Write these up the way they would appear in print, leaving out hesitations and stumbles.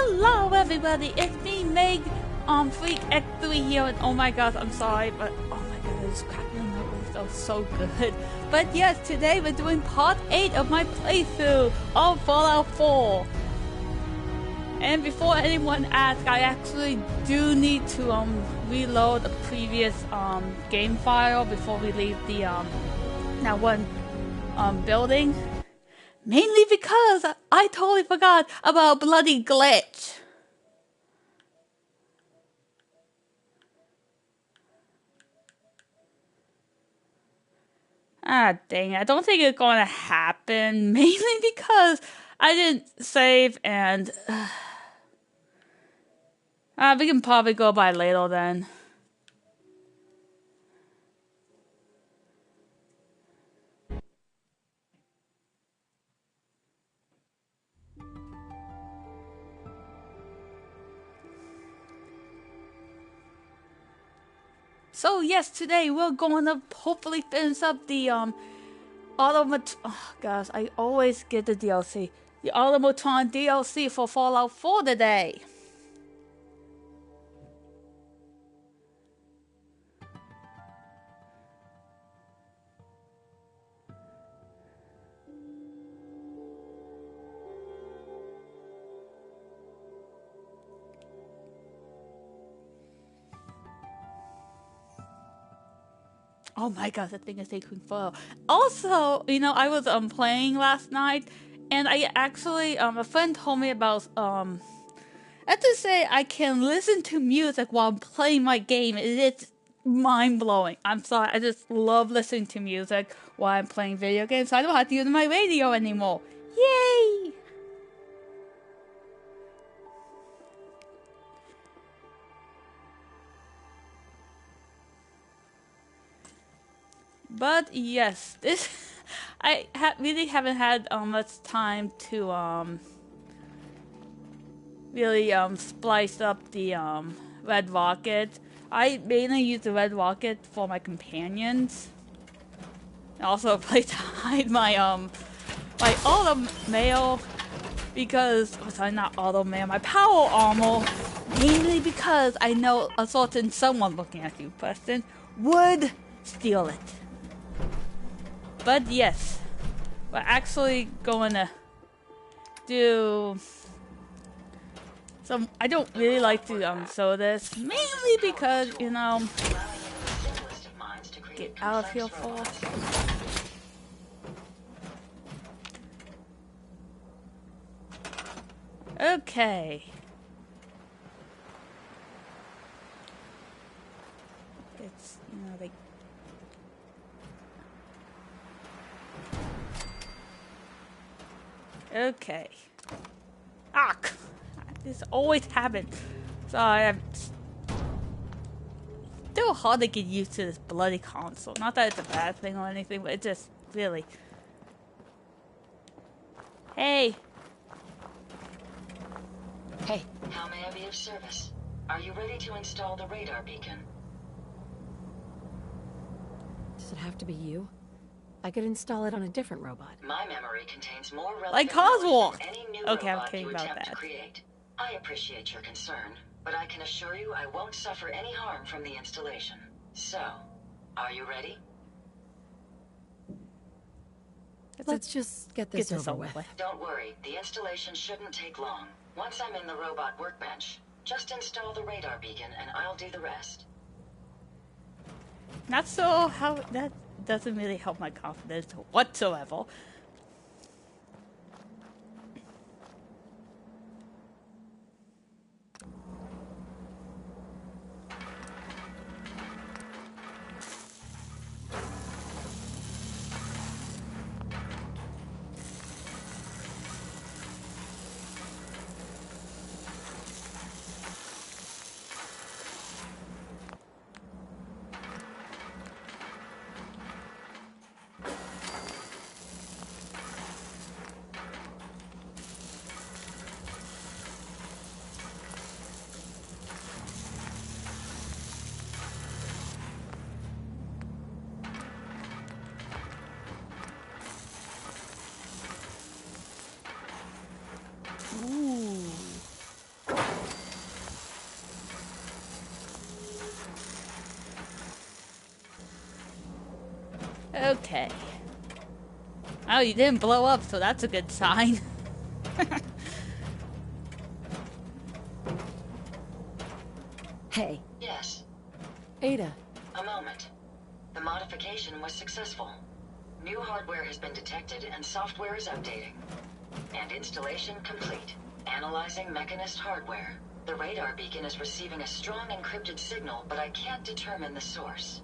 Hello everybody, it's me Meg Freak X3 here, and oh my gosh, I'm sorry, but oh my god, this crackling knuckles felt so good. But yes, today we're doing part 8 of my playthrough of Fallout 4. And before anyone asks, I actually do need to reload the previous game file before we leave the that one building. Mainly because I totally forgot about a bloody glitch. Ah, dang it. I don't think it's going to happen. Mainly because I didn't save and... we can probably go by later then. So yes, today we're going to hopefully finish up the oh gosh, I always get the DLC. The Automaton DLC for Fallout 4 today. Oh my god, the thing is taking photo. Also, you know, I was playing last night, and I actually a friend told me about let's just say I can listen to music while I'm playing my game. It's mind blowing. I'm sorry, I just love listening to music while I'm playing video games. So I don't have to use my radio anymore. Yay! But yes, this I really haven't had much time to really splice up the red rocket. I mainly use the red rocket for my companions. And also a place to hide my my auto mail because sorry, not auto mail, my power armor, mainly because I know a certain someone looking at you, Preston, would steal it. But yes, we're actually going to do some. I don't really like to show this, mainly because, you know, get out of here first. Okay. It's, you know, like. Okay. Ah! This always happens. Sorry, I'm still hard to get used to this bloody console. Not that it's a bad thing or anything, but it just really. Hey! Hey. How may I be of service? Are you ready to install the radar beacon? Does it have to be you? I could install it on a different robot. My memory contains more relevant like knowledge than any new okay, I'm robot kidding you about attempt that. to create. I appreciate your concern, but I can assure you I won't suffer any harm from the installation. So, are you ready? Let's just get this over with. Don't worry, the installation shouldn't take long. Once I'm in the robot workbench, just install the radar beacon and I'll do the rest. Not so how that doesn't really help my confidence whatsoever. Okay. Oh, you didn't blow up, so that's a good sign. Hey, Yes. Ada. A moment. The modification was successful. New hardware has been detected and software is updating. And installation complete. Analyzing Mechanist hardware. The radar beacon is receiving a strong encrypted signal, but I can't determine the source.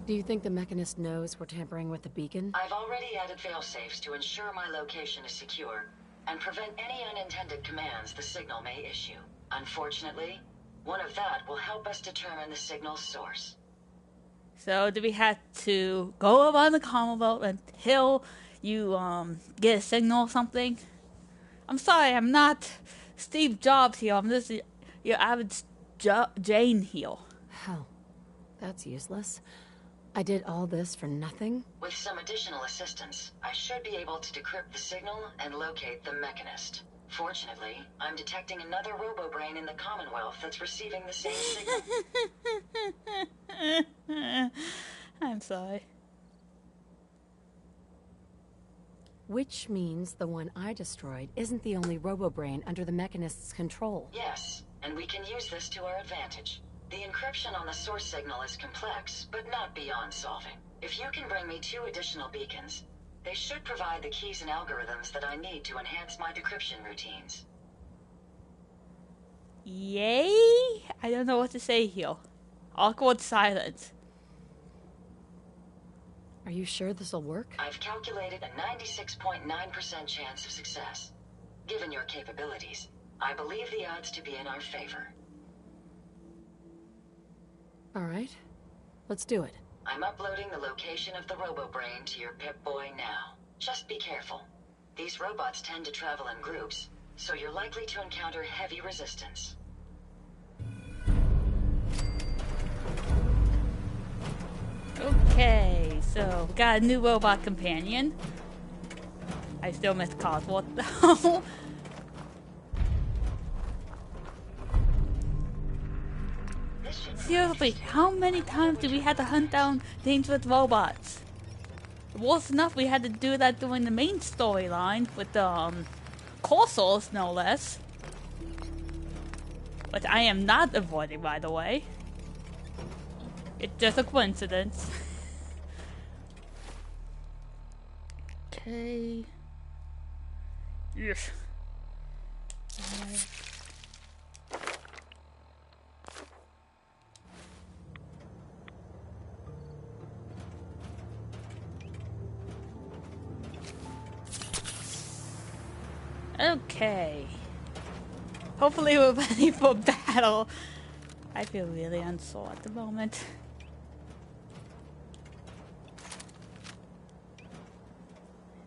Do you think the Mechanist knows we're tampering with the beacon? I've already added failsafes to ensure my location is secure and prevent any unintended commands the signal may issue. Unfortunately, one of that will help us determine the signal's source. So do we have to go around the Commonwealth until you get a signal or something? I'm sorry, I'm not Steve Jobs here. I'm just your average Jane here. Hell, that's useless. I did all this for nothing? With some additional assistance, I should be able to decrypt the signal and locate the Mechanist. Fortunately, I'm detecting another Robobrain in the Commonwealth that's receiving the same signal. I'm sorry. Which means the one I destroyed isn't the only Robobrain under the Mechanist's control. Yes, and we can use this to our advantage. The encryption on the source signal is complex, but not beyond solving. If you can bring me 2 additional beacons, they should provide the keys and algorithms that I need to enhance my decryption routines. Yay? I don't know what to say here. Awkward silence. Are you sure this'll work? I've calculated a 96.9% chance of success. Given your capabilities, I believe the odds to be in our favor. All right, let's do it. I'm uploading the location of the Robobrain to your Pip-Boy now. Just be careful. These robots tend to travel in groups, so you're likely to encounter heavy resistance. Okay, so we got a new robot companion. I still miss Cosworth though. Seriously, how many times do we have to hunt down dangerous robots? Worse enough, we had to do that during the main storyline with the Corsals, no less. Which I am not avoiding, by the way. It's just a coincidence. Okay. Yes. Okay. Hopefully we're ready for battle. I feel really unsure at the moment.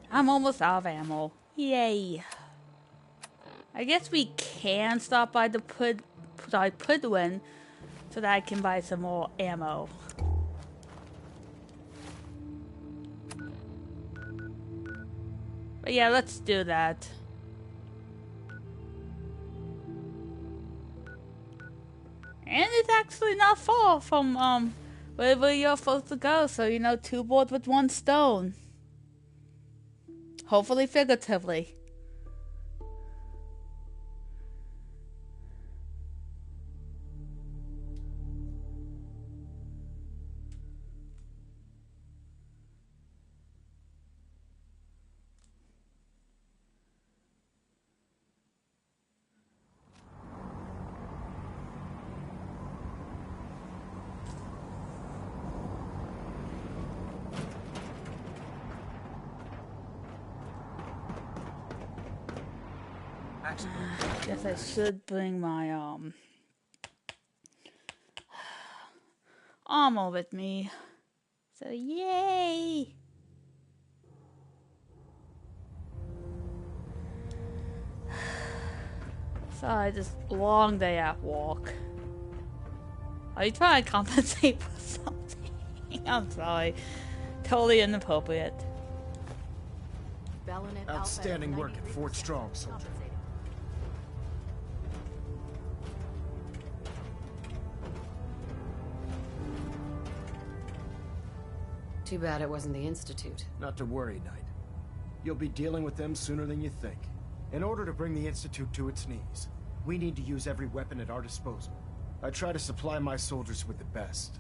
I'm almost out of ammo. Yay. I guess we can stop by the Pudwin so that I can buy some more ammo. But yeah, let's do that. And it's actually not far from wherever you're supposed to go, so you know, 2 birds with 1 stone. Hopefully figuratively. Guess I should bring my armor with me. So yay! Sorry, just long day at work. Are you trying to compensate for something? I'm sorry. Totally inappropriate. Outstanding work at Fort Strong, soldier. Too bad it wasn't the Institute. Not to worry, Knight. You'll be dealing with them sooner than you think. In order to bring the Institute to its knees, we need to use every weapon at our disposal. I try to supply my soldiers with the best.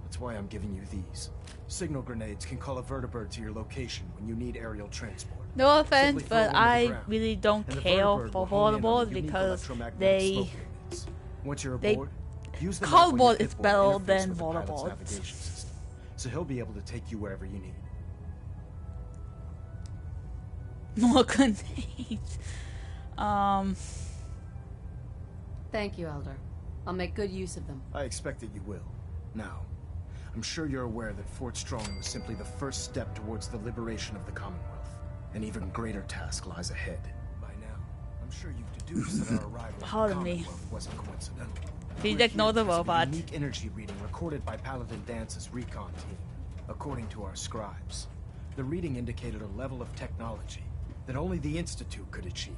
That's why I'm giving you these. Signal grenades can call a vertibird to your location when you need aerial transport. No offense, Simply throw but them to the I ground, really don't and the care vertibird for will hone in on volleyball the unique because electromagnetic they smoke movements. Once you're they- aboard, use the map on your Cardboard is Pip-Boy to better interface than with the pilot's volleyball. navigation system, so he'll be able to take you wherever you need. more grenades. Thank you, Elder. I'll make good use of them. I expect that you will. Now, I'm sure you're aware that Fort Strong was simply the first step towards the liberation of the Commonwealth. An even greater task lies ahead. By now, I'm sure you've deduced that our arrival at the Pardon me. Commonwealth wasn't coincidental. Please We're ignore here the because of a robot. unique energy reading recorded by Paladin Dance's recon team. According to our scribes, the reading indicated a level of technology that only the Institute could achieve.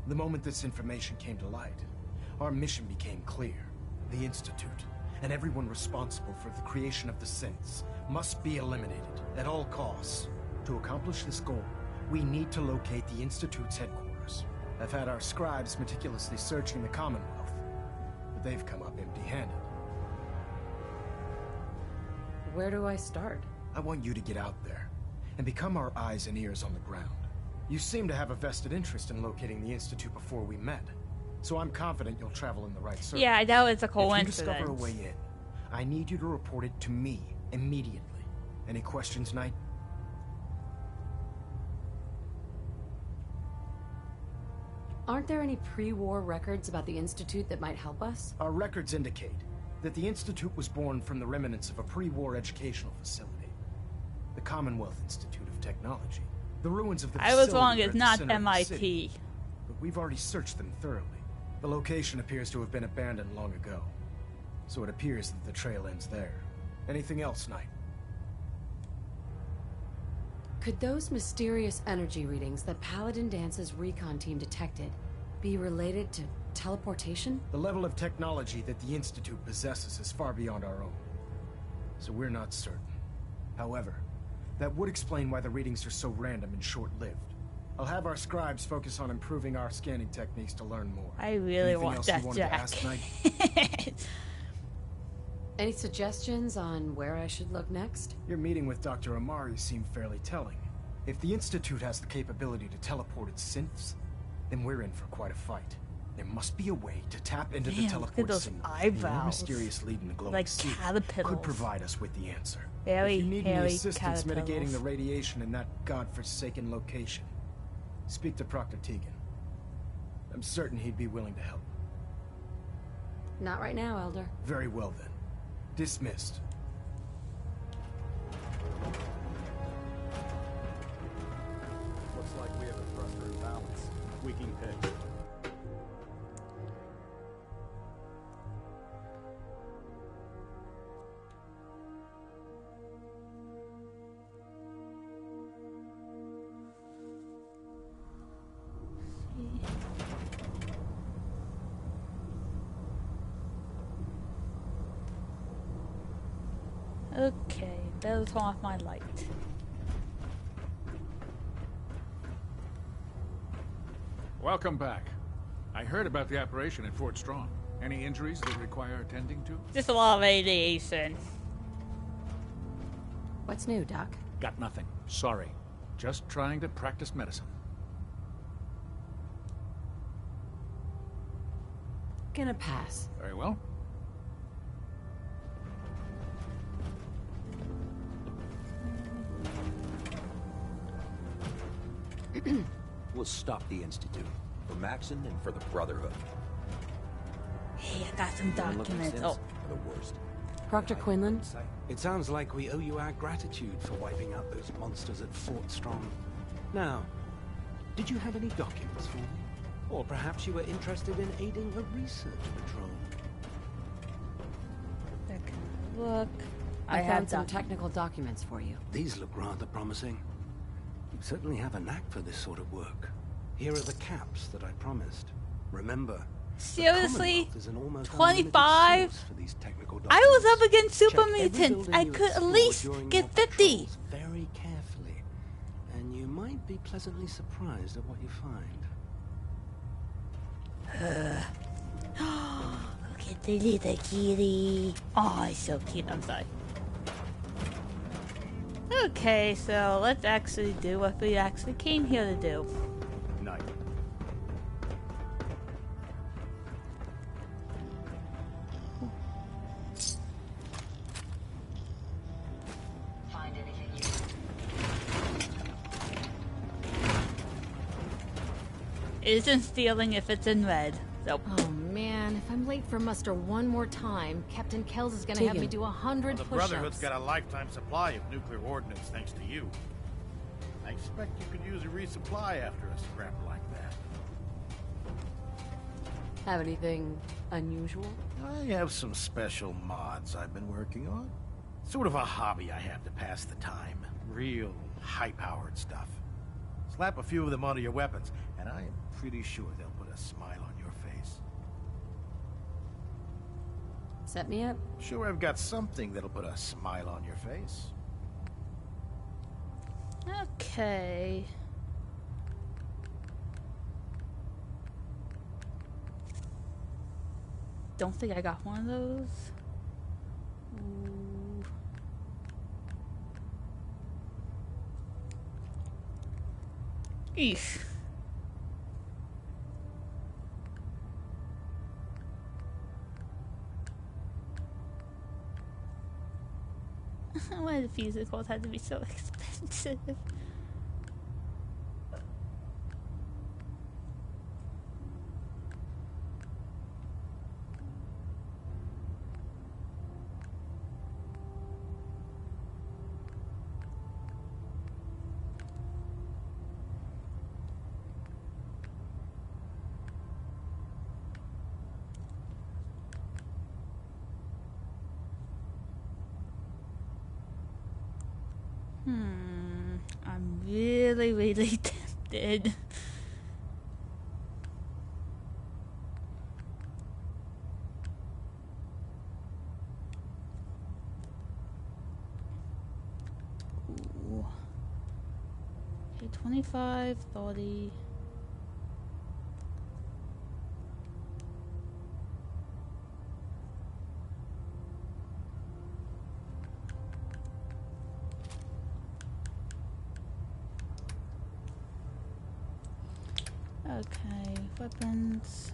The moment this information came to light, our mission became clear. The Institute, and everyone responsible for the creation of the synths, must be eliminated at all costs. To accomplish this goal, we need to locate the Institute's headquarters. I've had our scribes meticulously searching the Commonwealth, but they've come up empty-handed. Where do I start? I want you to get out there and become our eyes and ears on the ground. You seem to have a vested interest in locating the Institute before we met, so I'm confident you'll travel in the right circle. Yeah, that was a If you coincidence. discover a way in, I need you to report it to me immediately. Any questions, Knight? Aren't there any pre-war records about the Institute that might help us? Our records indicate that the Institute was born from the remnants of a pre-war educational facility, the Commonwealth Institute of Technology. The ruins of the I was facility wrong, are it's at the not center of the city, MIT. but we've already searched them thoroughly. The location appears to have been abandoned long ago, so it appears that the trail ends there. Anything else, Knight? Could those mysterious energy readings that Paladin Dance's recon team detected be related to teleportation? The level of technology that the Institute possesses is far beyond our own, so we're not certain. However, that would explain why the readings are so random and short-lived. I'll have our scribes focus on improving our scanning techniques to learn more. I really Anything want else that you wanted to ask, Knight? jack. Any suggestions on where I should look next? Your meeting with Dr. Amari seemed fairly telling. If the Institute has the capability to teleport its synths, then we're in for quite a fight. There must be a way to tap into the Damn, look at teleport those signal. eyebrows. Your mysterious lead in the glowing Like sea caterpillars. could provide us with the answer. Very if you need hairy any assistance mitigating caterpillars. the radiation in that godforsaken location, speak to Proctor Tegan. I'm certain he'd be willing to help. Not right now, Elder. Very well then. Dismissed. Looks like we have a thruster in balance. Tweaking pitch. Okay, better turn off my light. Welcome back. I heard about the operation at Fort Strong. Any injuries that require attending to? Just a lot of radiation. What's new, Doc? Got nothing. Sorry. Just trying to practice medicine. Gonna pass. Very well. We'll stop the Institute. For Maxon and for the Brotherhood. Hey, I got some Wanna look at documents. synths? Oh, For the worst. Proctor Quinlan? It sounds like we owe you our gratitude for wiping out those monsters at Fort Strong. Now, did you have any documents for me? Or perhaps you were interested in aiding a research patrol? look. I have found some doc- technical documents for you. These look rather promising. You certainly have a knack for this sort of work. Here are the caps that I promised. Remember, Seriously? Commonwealth is an almost 25? unlimited source for these technical I was documents. up against super Check every mutants. building I you could at explore least during get your 50. patrols very carefully, and you might be pleasantly surprised at what you find. Look at the little kitty. Oh, he's so cute. I'm sorry. Okay, so let's actually do what we actually came here to do. Night. Find anything you It isn't stealing if it's in red. So Oh man, if I'm late for muster one more time, Captain Kells is gonna Take have me it. do 100 The push-ups. Brotherhood's got a lifetime supply of nuclear ordnance thanks to you. I expect you could use a resupply after a scrap like that. Have anything unusual? I have some special mods I've been working on. Sort of a hobby I have to pass the time. Real high-powered stuff. Slap a few of them onto your weapons, and I am pretty sure they'll put a smile on your face. Set me up? Sure, I've got something that'll put a smile on your face. okay. Don't think I got one of those. Ooh. Eesh. Why the physicals had to be so expensive? I'm really, really tempted. Ooh. Okay, 25, 30. Okay, weapons.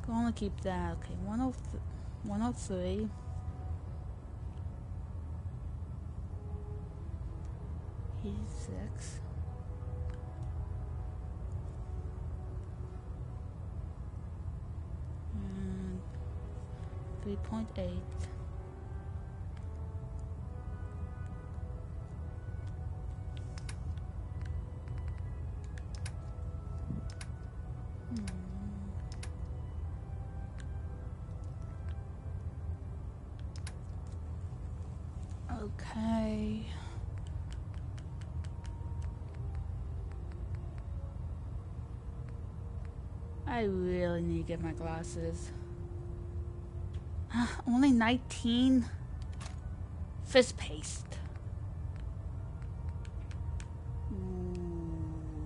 Gonna keep that. Okay, 103. He's 6. And 3.8. Okay. I really need to get my glasses. Only 19? Fist paste. Ooh.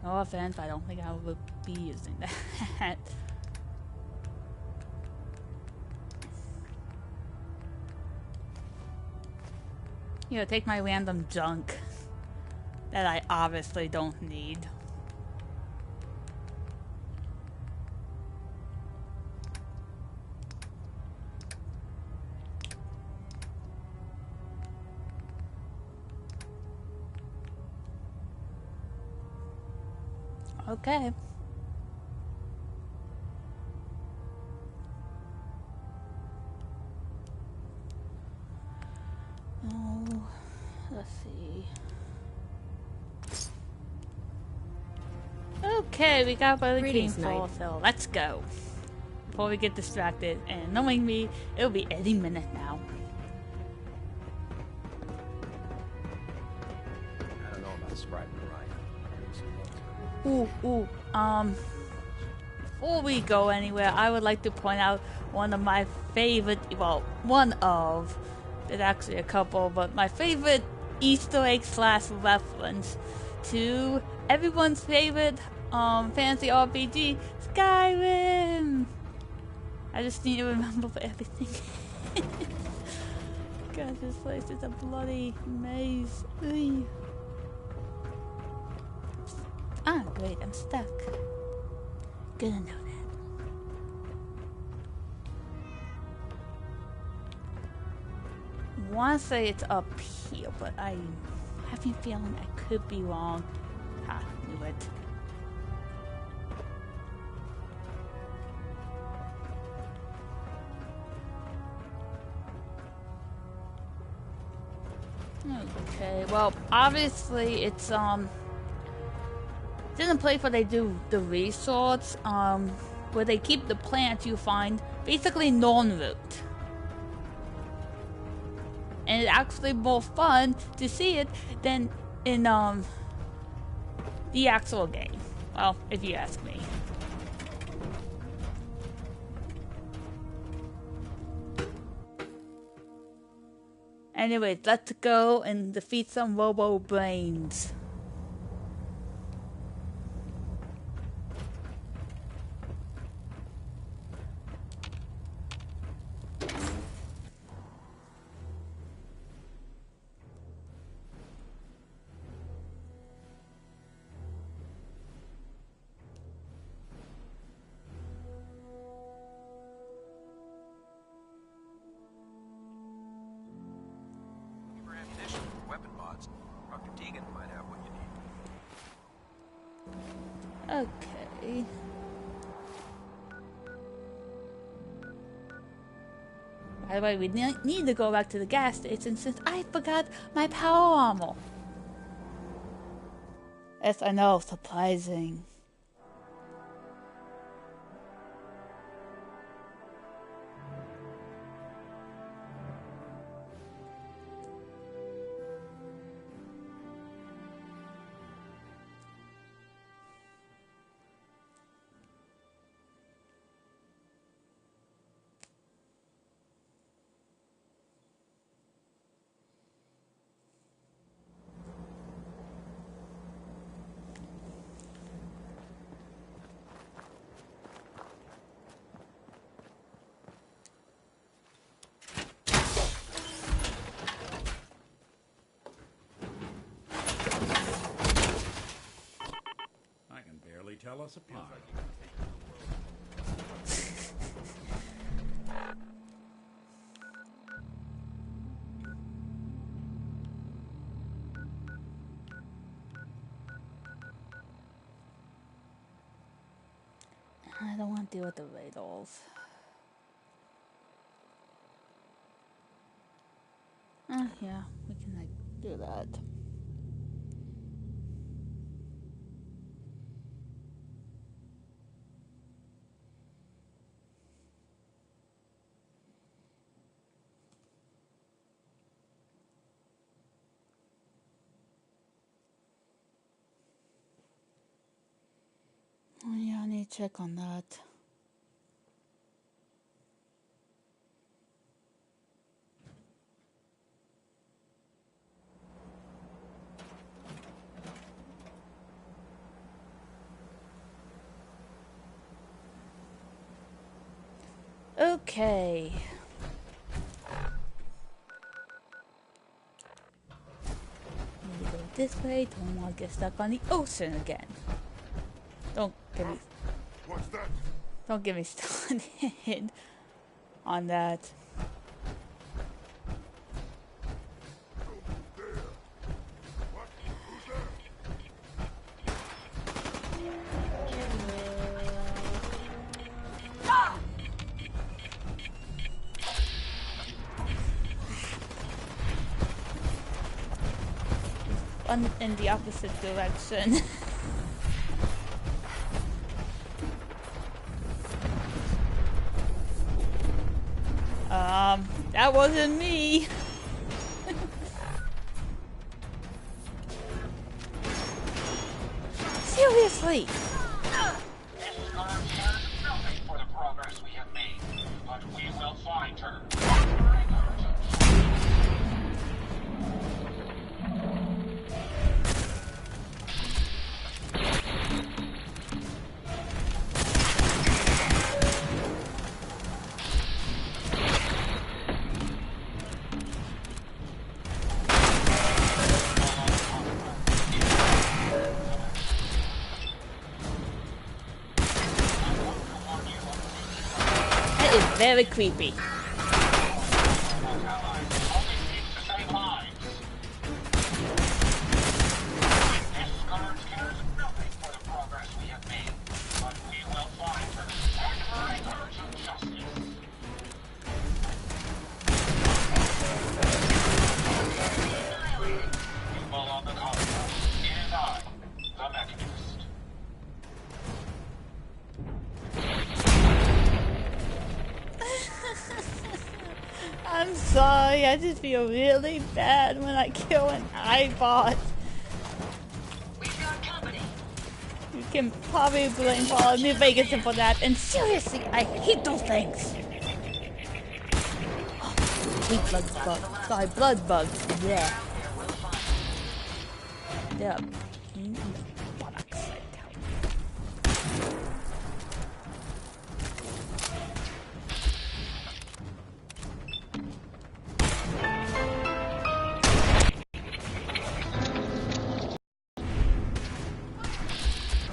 No offense, I don't think I would be using that. You know, take my random junk that I obviously don't need. Okay. Oh, let's see. Okay, we got Burger King Greetings, Knight. Falls Hill. Let's go. Before we get distracted, and knowing me, it'll be any minute now. I don't know about scribing right. Before we go anywhere, I would like to point out one of my favorite, well, one of, there's actually a couple, but my favorite Easter egg / reference to everyone's favorite fantasy RPG, Skyrim. I just need to remember for everything. God, this place is a bloody maze. Ugh. Ah, great, I'm stuck. Good to know that. I want to say it's up here, but I have a feeling I could be wrong. Ha, knew it. Okay, well, obviously it's in a place where they do the resorts, where they keep the plants you find basically non-root. And it's actually more fun to see it than in the actual game. Well, if you ask me. Anyways, let's go and defeat some Robobrains. Okay. By the way, we need to go back to the gas station since I forgot my power armor. Yes, I know, surprising. Tell us apart. I don't want to deal with the radals. Yeah, we can like do that. Oh yeah, I need to check on that. Okay. Need to go this way. Don't want to get stuck on the ocean again. Don't get me. What's that? Don't get me started on that. In the opposite direction. That wasn't me. Seriously. This current cares nothing for the progress we have made, but we will find her. That is very creepy. I'm sorry, I just feel really bad when I kill an iBot. We've got company. You can probably blame Paul New Vegas for that, and seriously, I hate those things. Oh, I hate blood bugs. Sorry, blood bugs. Yeah. They're pain in the buttocks, I tell you.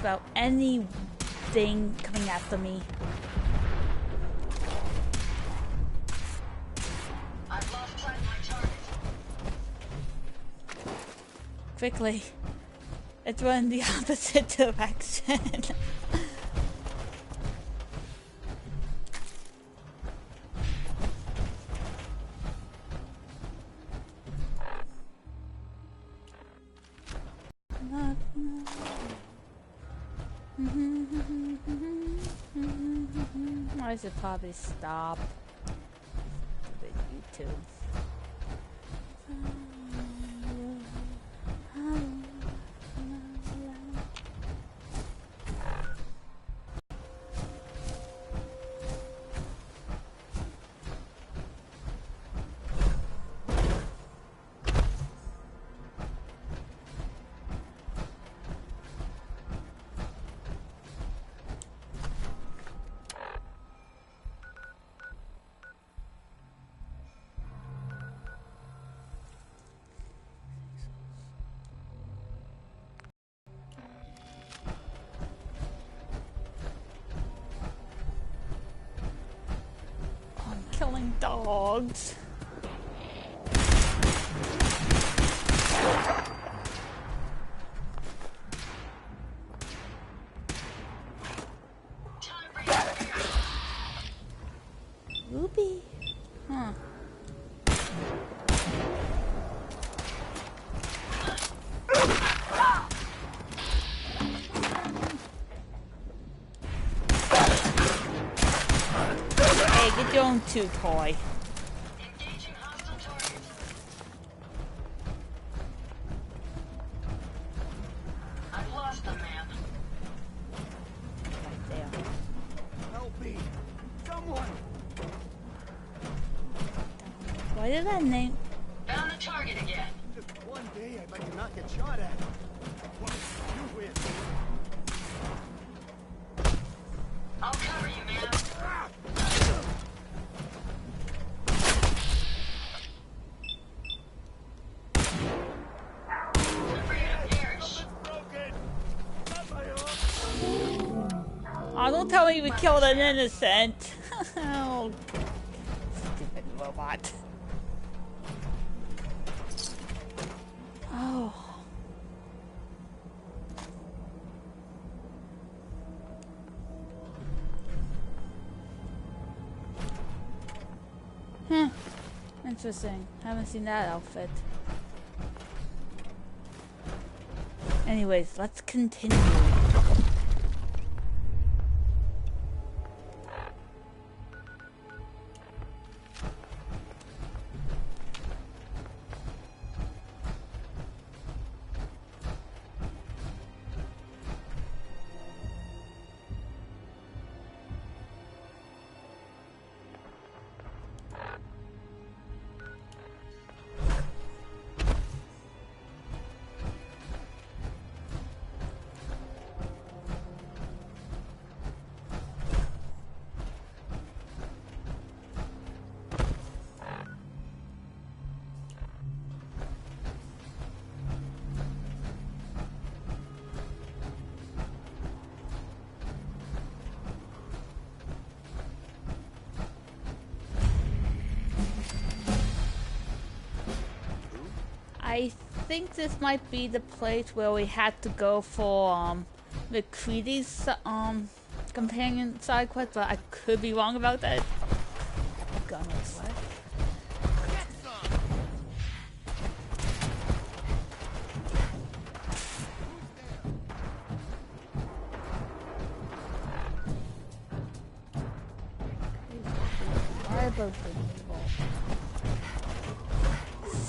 About anything coming after me. I've lost sight of my target. Quickly. Let's run in the opposite direction. I should probably stop with YouTube. Killing dogs. Ruby. Huh. Hey, get your own too, toy. Engaging hostile targets. I've lost them, ma'am. Right there. Help me! Someone! Why did that name? Found the target again. Just one day I'd like to not get shot at. What you win? I'll cover you, ma'am. Oh, don't tell me we killed an innocent. Oh, stupid robot. Oh. Interesting. Haven't seen that outfit. Anyways, let's continue. I think this might be the place where we had to go for McCready's companion side quest, but I could be wrong about that. God knows what.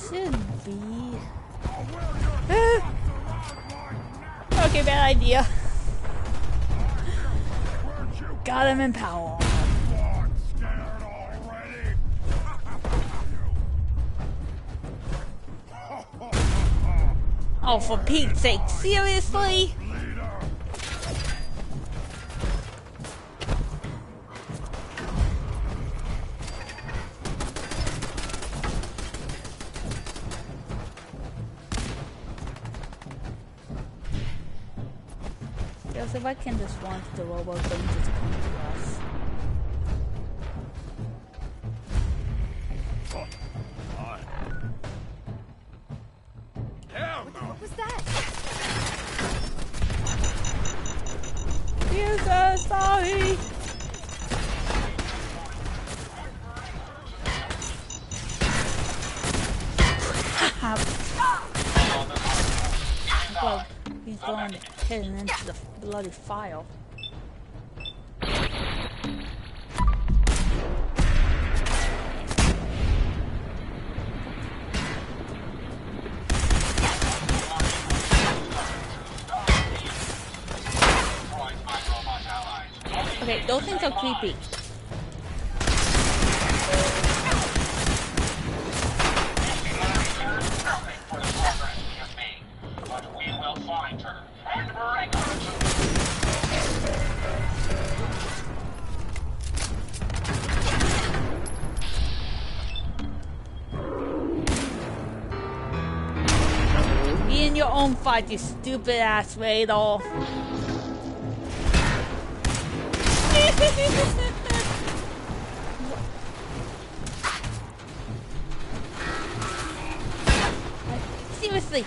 Should be. Okay, bad idea. Got him in power. Oh, for Pete's sake, seriously? Yes, if I can just want the Robobrain just come to us. What was that? Jesus, sorry. Well, he's going heading into the bloody file. Okay, those things are creepy. Be in your own fight, you stupid ass Radar. Seriously.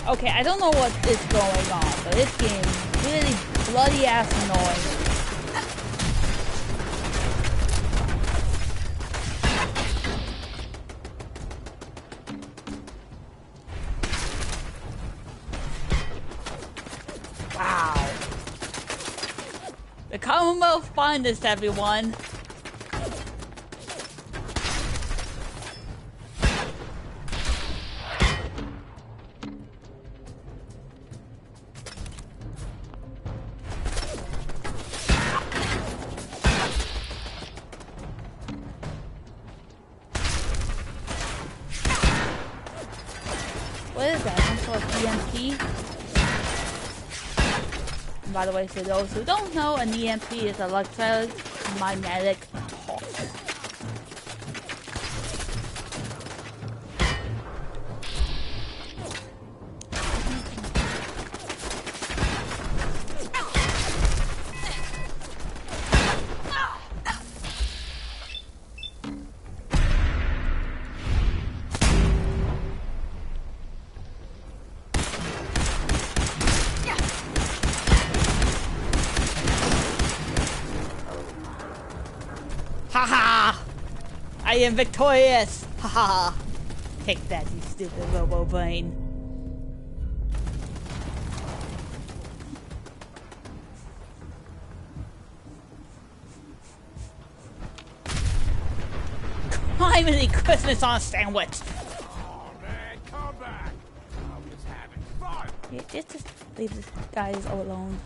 Okay, I don't know what is going on, but it's getting really bloody ass annoying. Wow. The Commonwealth finest, everyone. What is that? Some sort of EMP? And by the way, for those who don't know, an EMP is electromagnetic pulse. Haha! I am victorious! Haha! Take that, you stupid Robobrain. Criminy Christmas on a sandwich! Oh man, come back! I was having fun! Yeah, just leave this guys alone.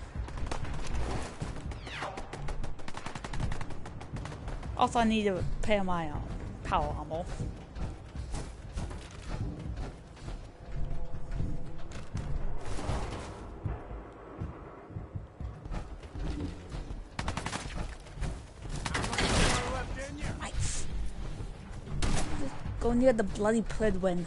Also, I need to repair my power armor. go near the bloody Pridwin.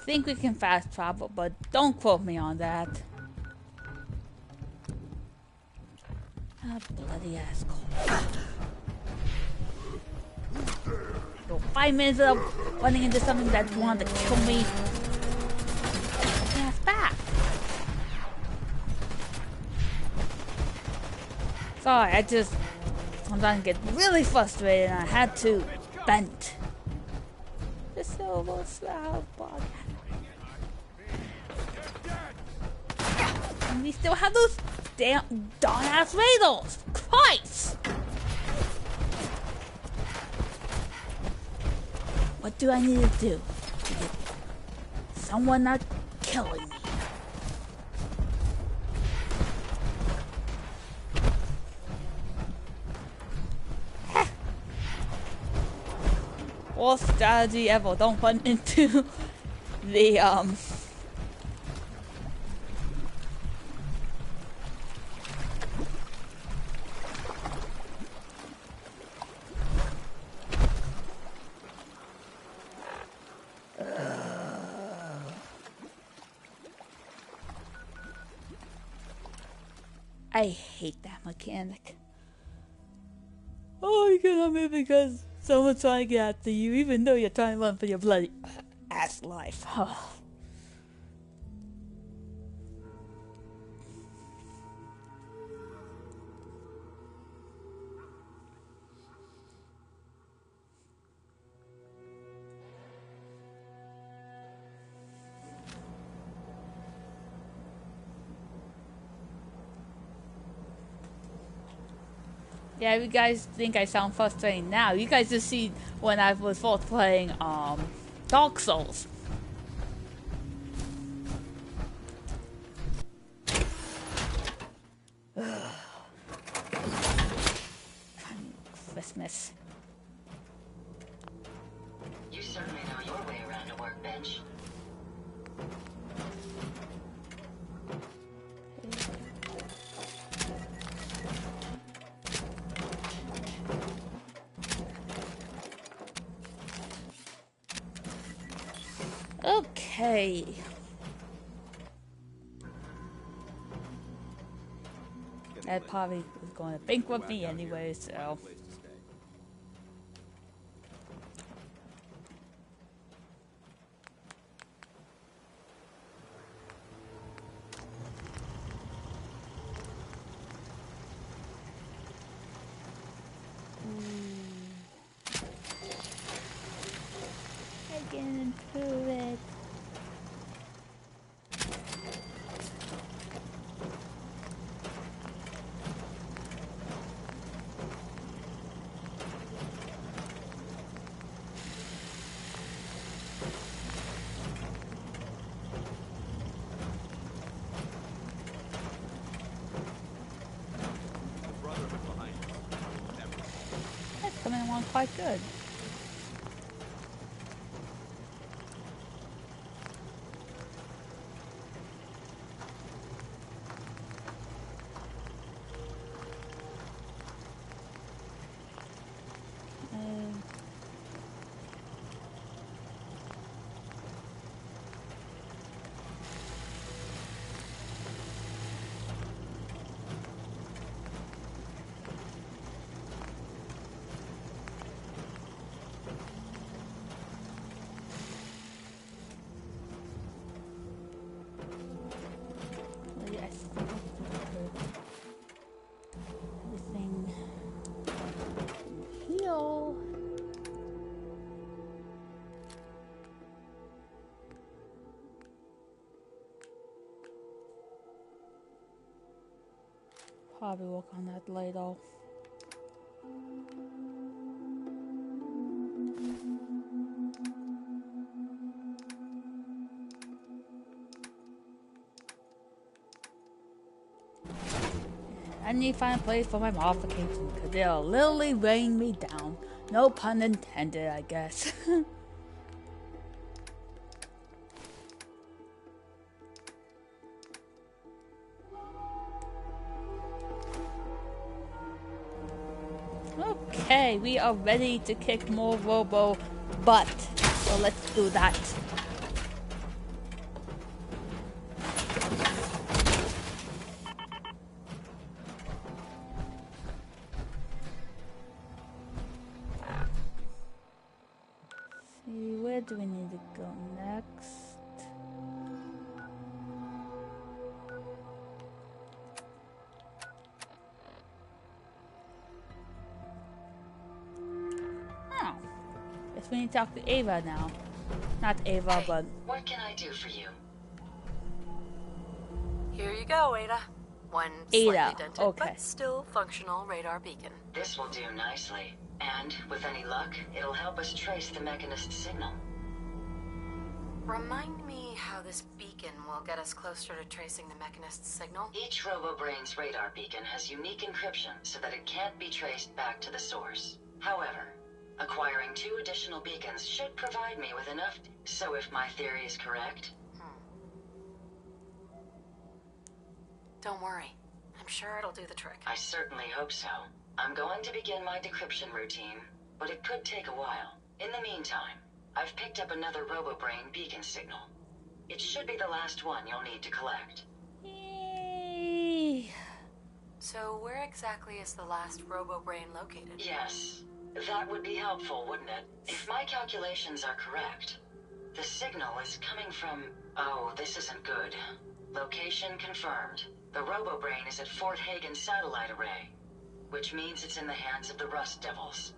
Think we can fast travel, but don't quote me on that. Ah, bloody asshole. So 5 minutes of running into something that wanted to kill me. Yes, back. Sorry, I just sometimes get really frustrated and I had to vent. The silver slab bug. And we still have those damn darn-ass radars! Christ! What do I need to do to get someone not killing me? Worst strategy ever. Don't run into the I hate that mechanic. Oh, you cannot move because someone's trying to get after you, even though you're trying to run for your bloody ass life. Yeah, you guys think I sound frustrating now. You guys just see when I was first playing Dark Souls. Christmas. You certainly know your way around a workbench. Okay. That probably was going to bankrupt me anyway, so. Get into it. That's coming along quite good. Everything heal. Probably work on that later. I need to find a place for my modification because they'll literally rain me down. No pun intended, I guess. Okay, we are ready to kick more robo butt. So let's do that. See, where do we need to go next? Oh, guess we need to talk to Ava now. Not Ava, Hey, but what can I do for you? Here you go, Ada. One Ada, slightly dented, okay. but still functional radar beacon. This will do nicely. And, with any luck, it'll help us trace the Mechanist signal. Remind me how this beacon will get us closer to tracing the Mechanist's signal? Each Robobrain's radar beacon has unique encryption so that it can't be traced back to the source. However, acquiring 2 additional beacons should provide me with enough. So if my theory is correct... Don't worry. I'm sure it'll do the trick. I certainly hope so. I'm going to begin my decryption routine, but it could take a while. In the meantime, I've picked up another Robobrain beacon signal. It should be the last one you'll need to collect. Yay. So where exactly is the last Robobrain located? Yes, that would be helpful, wouldn't it? If my calculations are correct, the signal is coming from... Oh, this isn't good. Location confirmed. The Robobrain is at Fort Hagen Satellite Array, which means it's in the hands of the Rust Devils.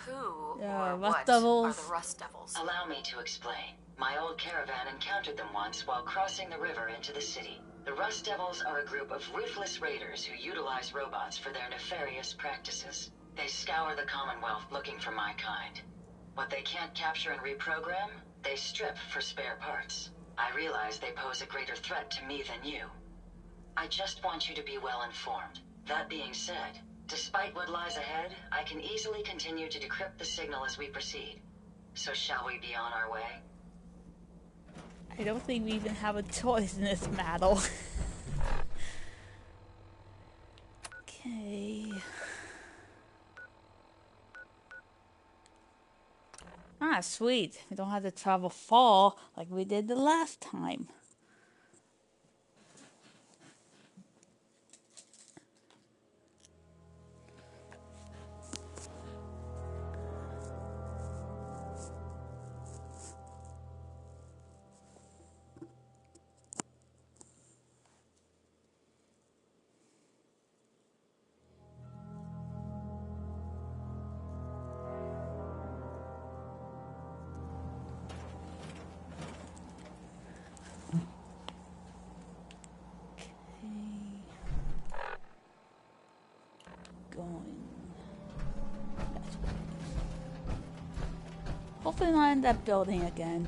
Who Yeah, or Rust what Devils. are the Rust Devils? Allow me to explain. My old caravan encountered them once while crossing the river into the city. The Rust Devils are a group of ruthless raiders who utilize robots for their nefarious practices. They scour the Commonwealth looking for my kind. What they can't capture and reprogram, they strip for spare parts. I realize they pose a greater threat to me than you. I just want you to be well informed. That being said, despite what lies ahead, I can easily continue to decrypt the signal as we proceed. So shall we be on our way? I don't think we even have a choice in this battle. Okay. Ah, sweet. We don't have to travel far like we did the last time. Going. That's way. Hopefully not in that building again.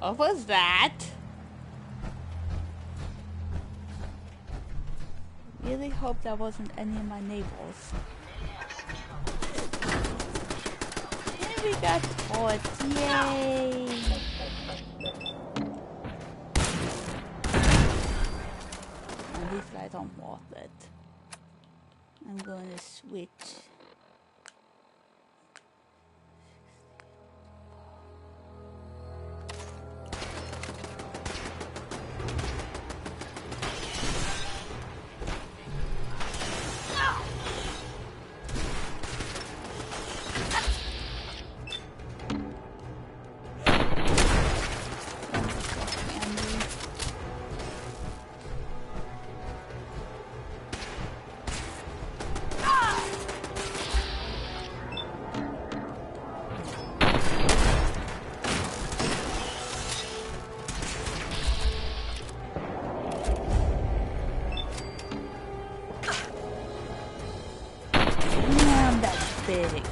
What was that? Really hope that wasn't any of my neighbors. And we got bullets, yay! And these guys aren't worth it. I'm going to switch. big.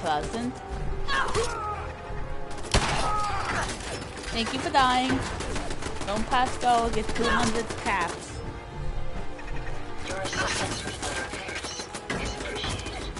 Pleasant. Thank you for dying. Don't pass go, get 200 caps. Your assistance with the repairs is appreciated.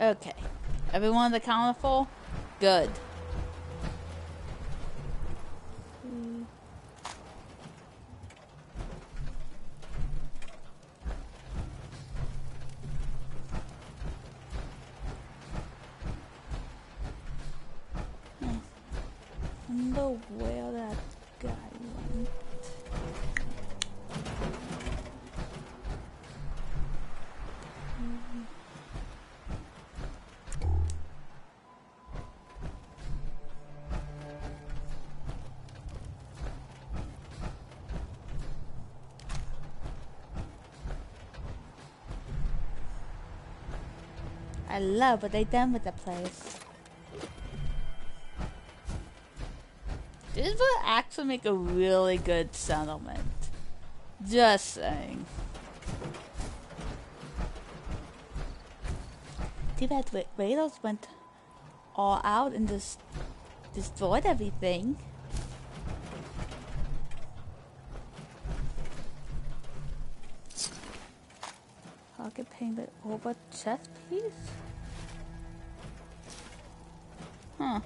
Okay. Everyone on the count of 4? Good. I wonder where that guy went. I love what they done with the place. This would actually make a really good settlement. Just saying. Too bad GLaDOS went all out and just destroyed everything. Pocket painted over chest piece? Huh.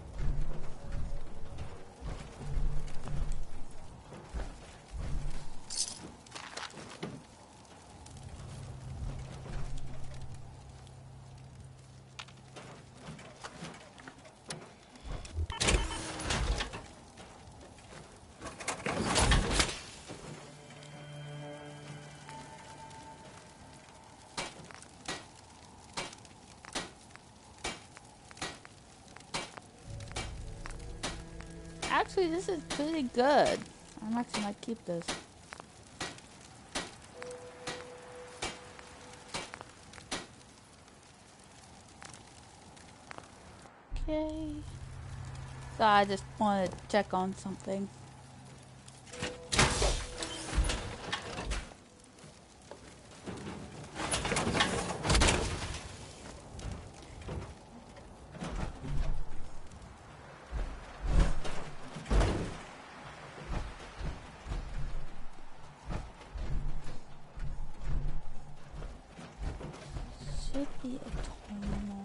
Actually, this is pretty good. I'm actually might keep this. Okay. So I just want to check on something. should be a terminal.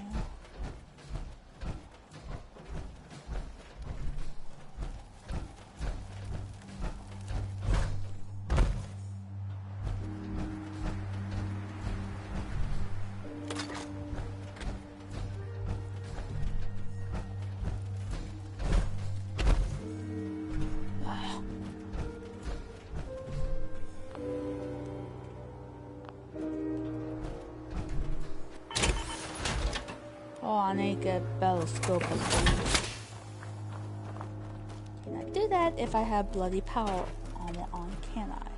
Oh, I need to get a better scope of things. Can I do that if I have bloody power armor on? Can I?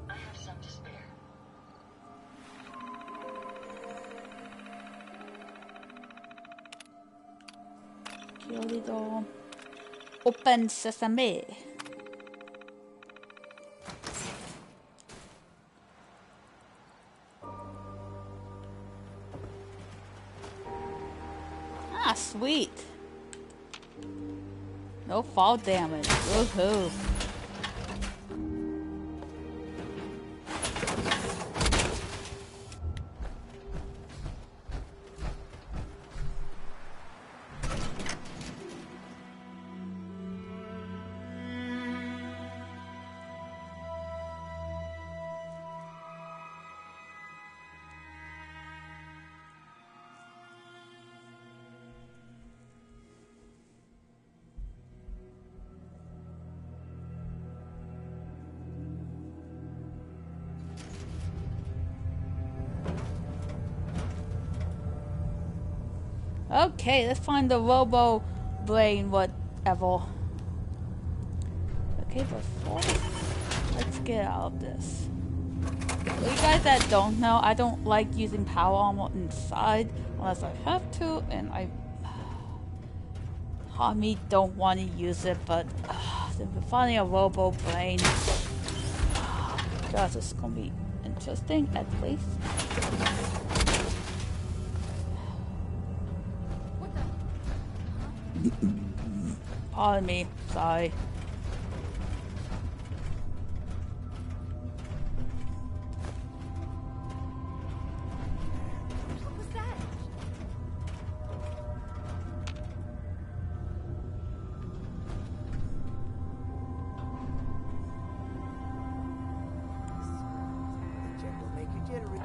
I have some to spare. GLaDOS. Open sesame. Ah, sweet. No fall damage. Woohoo. Okay, let's find the Robobrain, whatever. Okay, before let's get out of this. For you guys that don't know, I don't like using power armor inside unless I have to, and me don't want to use it, but finding a Robobrain, gosh, this is gonna be interesting at least. Pardon me, sorry. What was that? Check will make you jittery.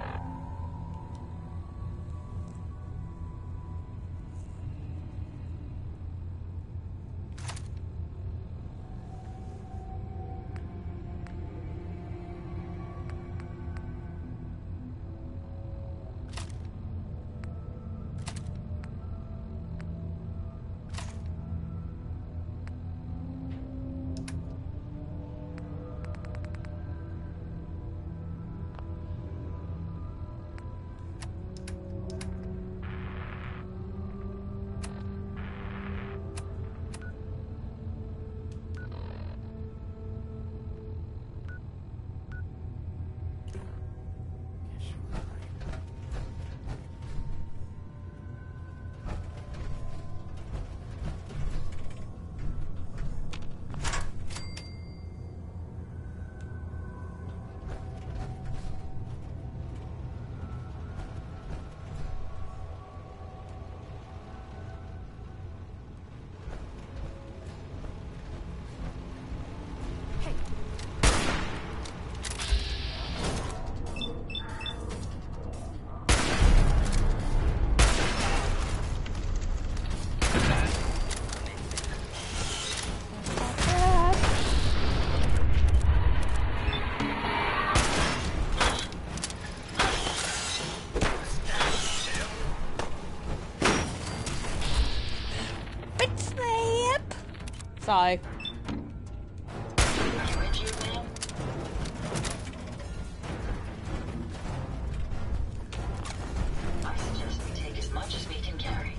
Sorry. You injured, ma'am? I suggest we take as much as we can carry.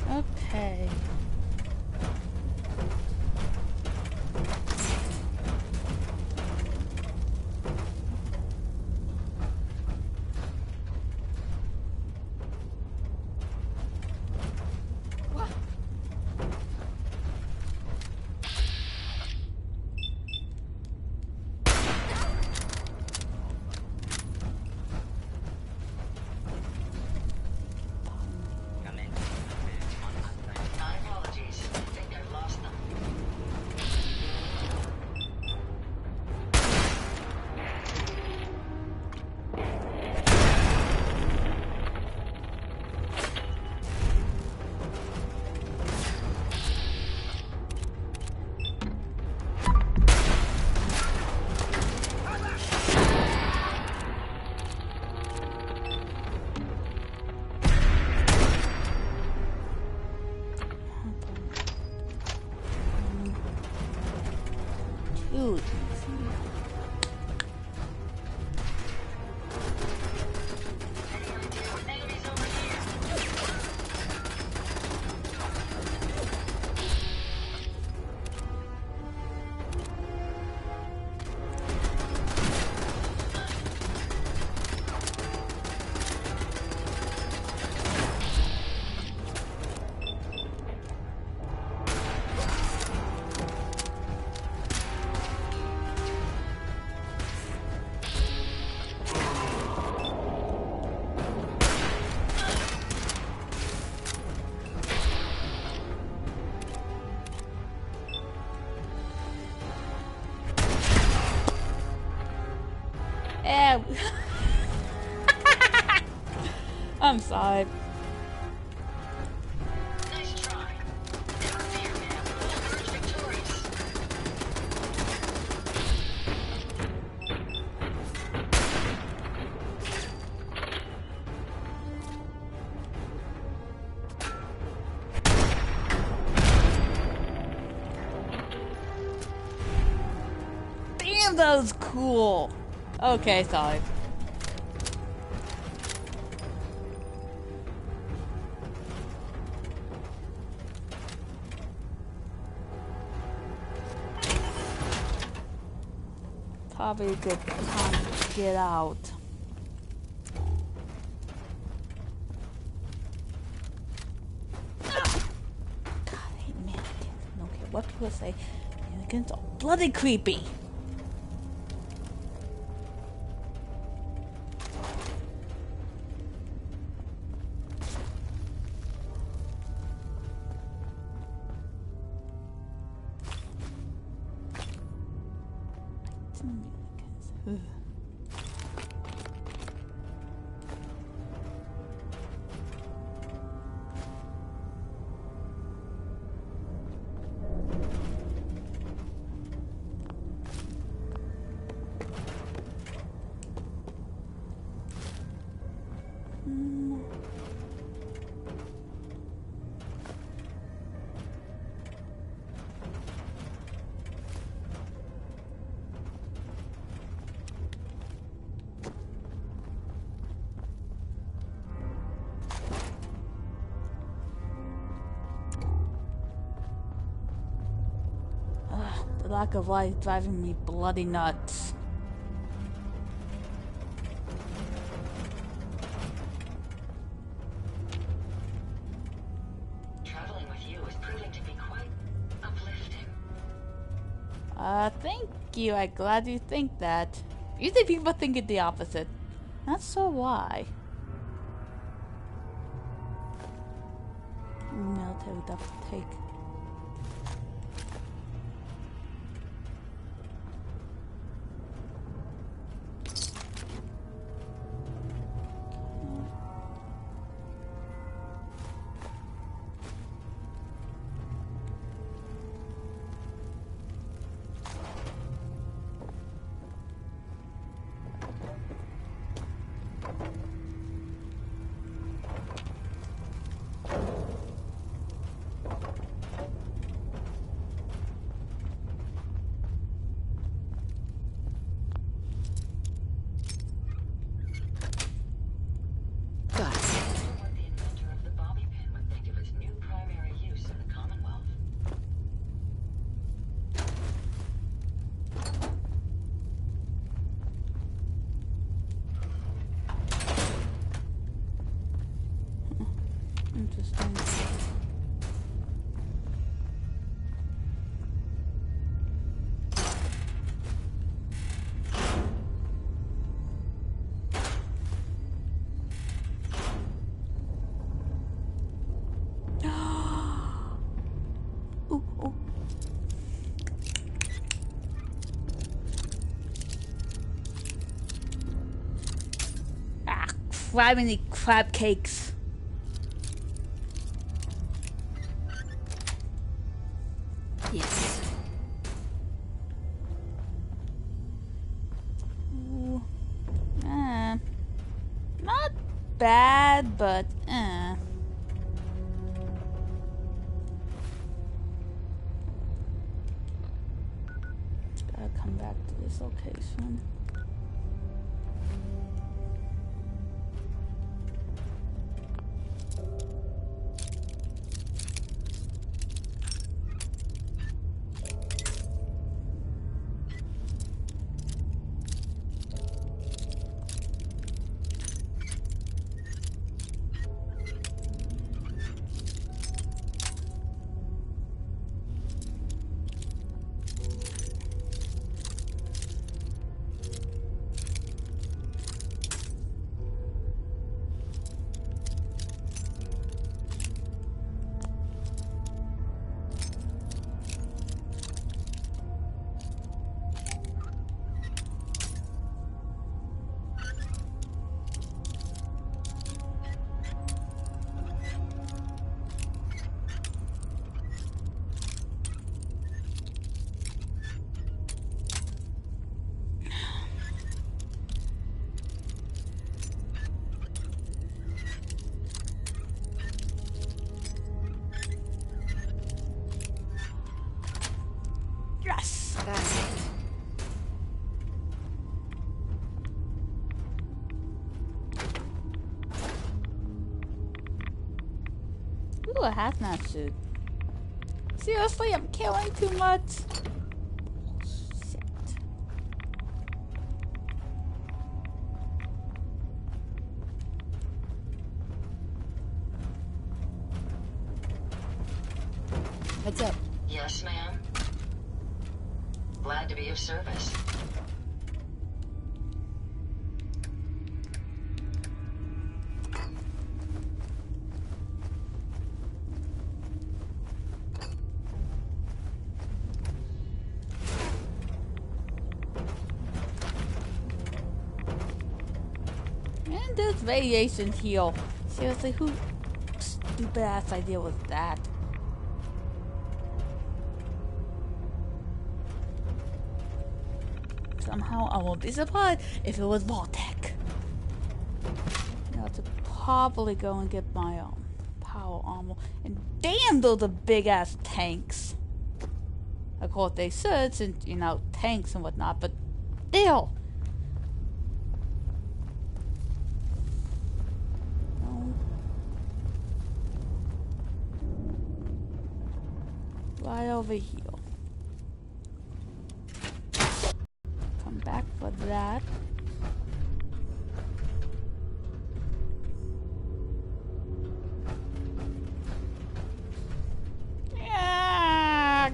Okay. My apologies. I think I've lost them. Dude. Any idea what enemies over here? Eh. I'm sorry. Nice try. Never fear, ma'am. We'll emerge victorious. Damn, that was cool. Okay, sorry. Probably a good time to get out. God, I hate mannequins. I don't care what people say. Mannequins are bloody creepy. Ugh. The lack of light is driving me bloody nuts. Traveling with you is proving to be quite uplifting. Thank you. I'm glad you think that. Usually people think it the opposite. Not sure why. Military double take. What the inventor of the bobby pin would think of its new primary use in the Commonwealth. Interesting. Ooh, ooh. Ah, many crab cakes. Yes. Ooh. Not bad, but gotta come back to this location. Yes! That's it. Ooh, a hazmat suit. Seriously, I'm killing too much. Shit. Heads up. Yes, ma'am. Glad to be of service. And this radiation heal. Seriously, who stupid ass idea was that? Somehow I won't be surprised if it was Voltec. Now to probably go and get my power armor. And damn, those are big ass tanks. Of course they should, since you know tanks and whatnot, but still. No. Right over here. come back for that. Yeah.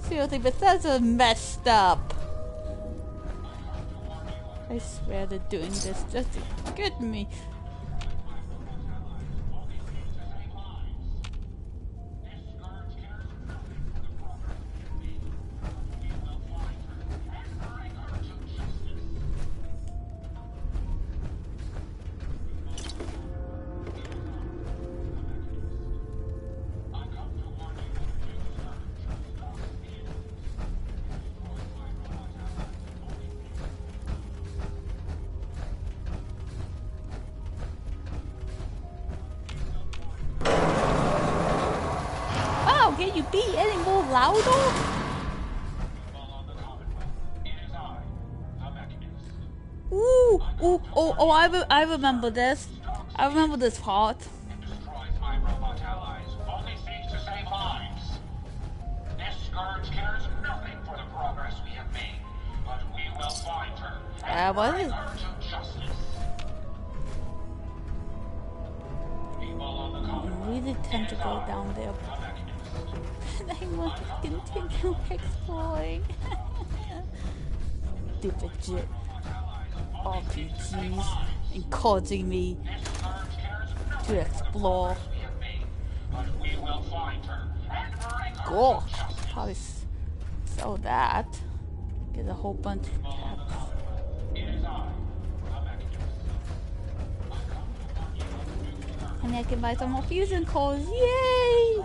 Seriously, Bethesda messed up. I swear they're doing this just to get me. Can you be any more louder? Ooh, ooh, oh, I remember this. I remember this part. It destroys my robot allies, only seeks to save lives. This scourge cares nothing for the progress we have made, but we will find her and bring her to justice. People on the I really tend to go down there. And I want to continue exploring. Stupid shit. RPGs encouraging me to explore. Gosh, I could probably sell that. Get a whole bunch of caps. And I can buy some more fusion cores. Yay!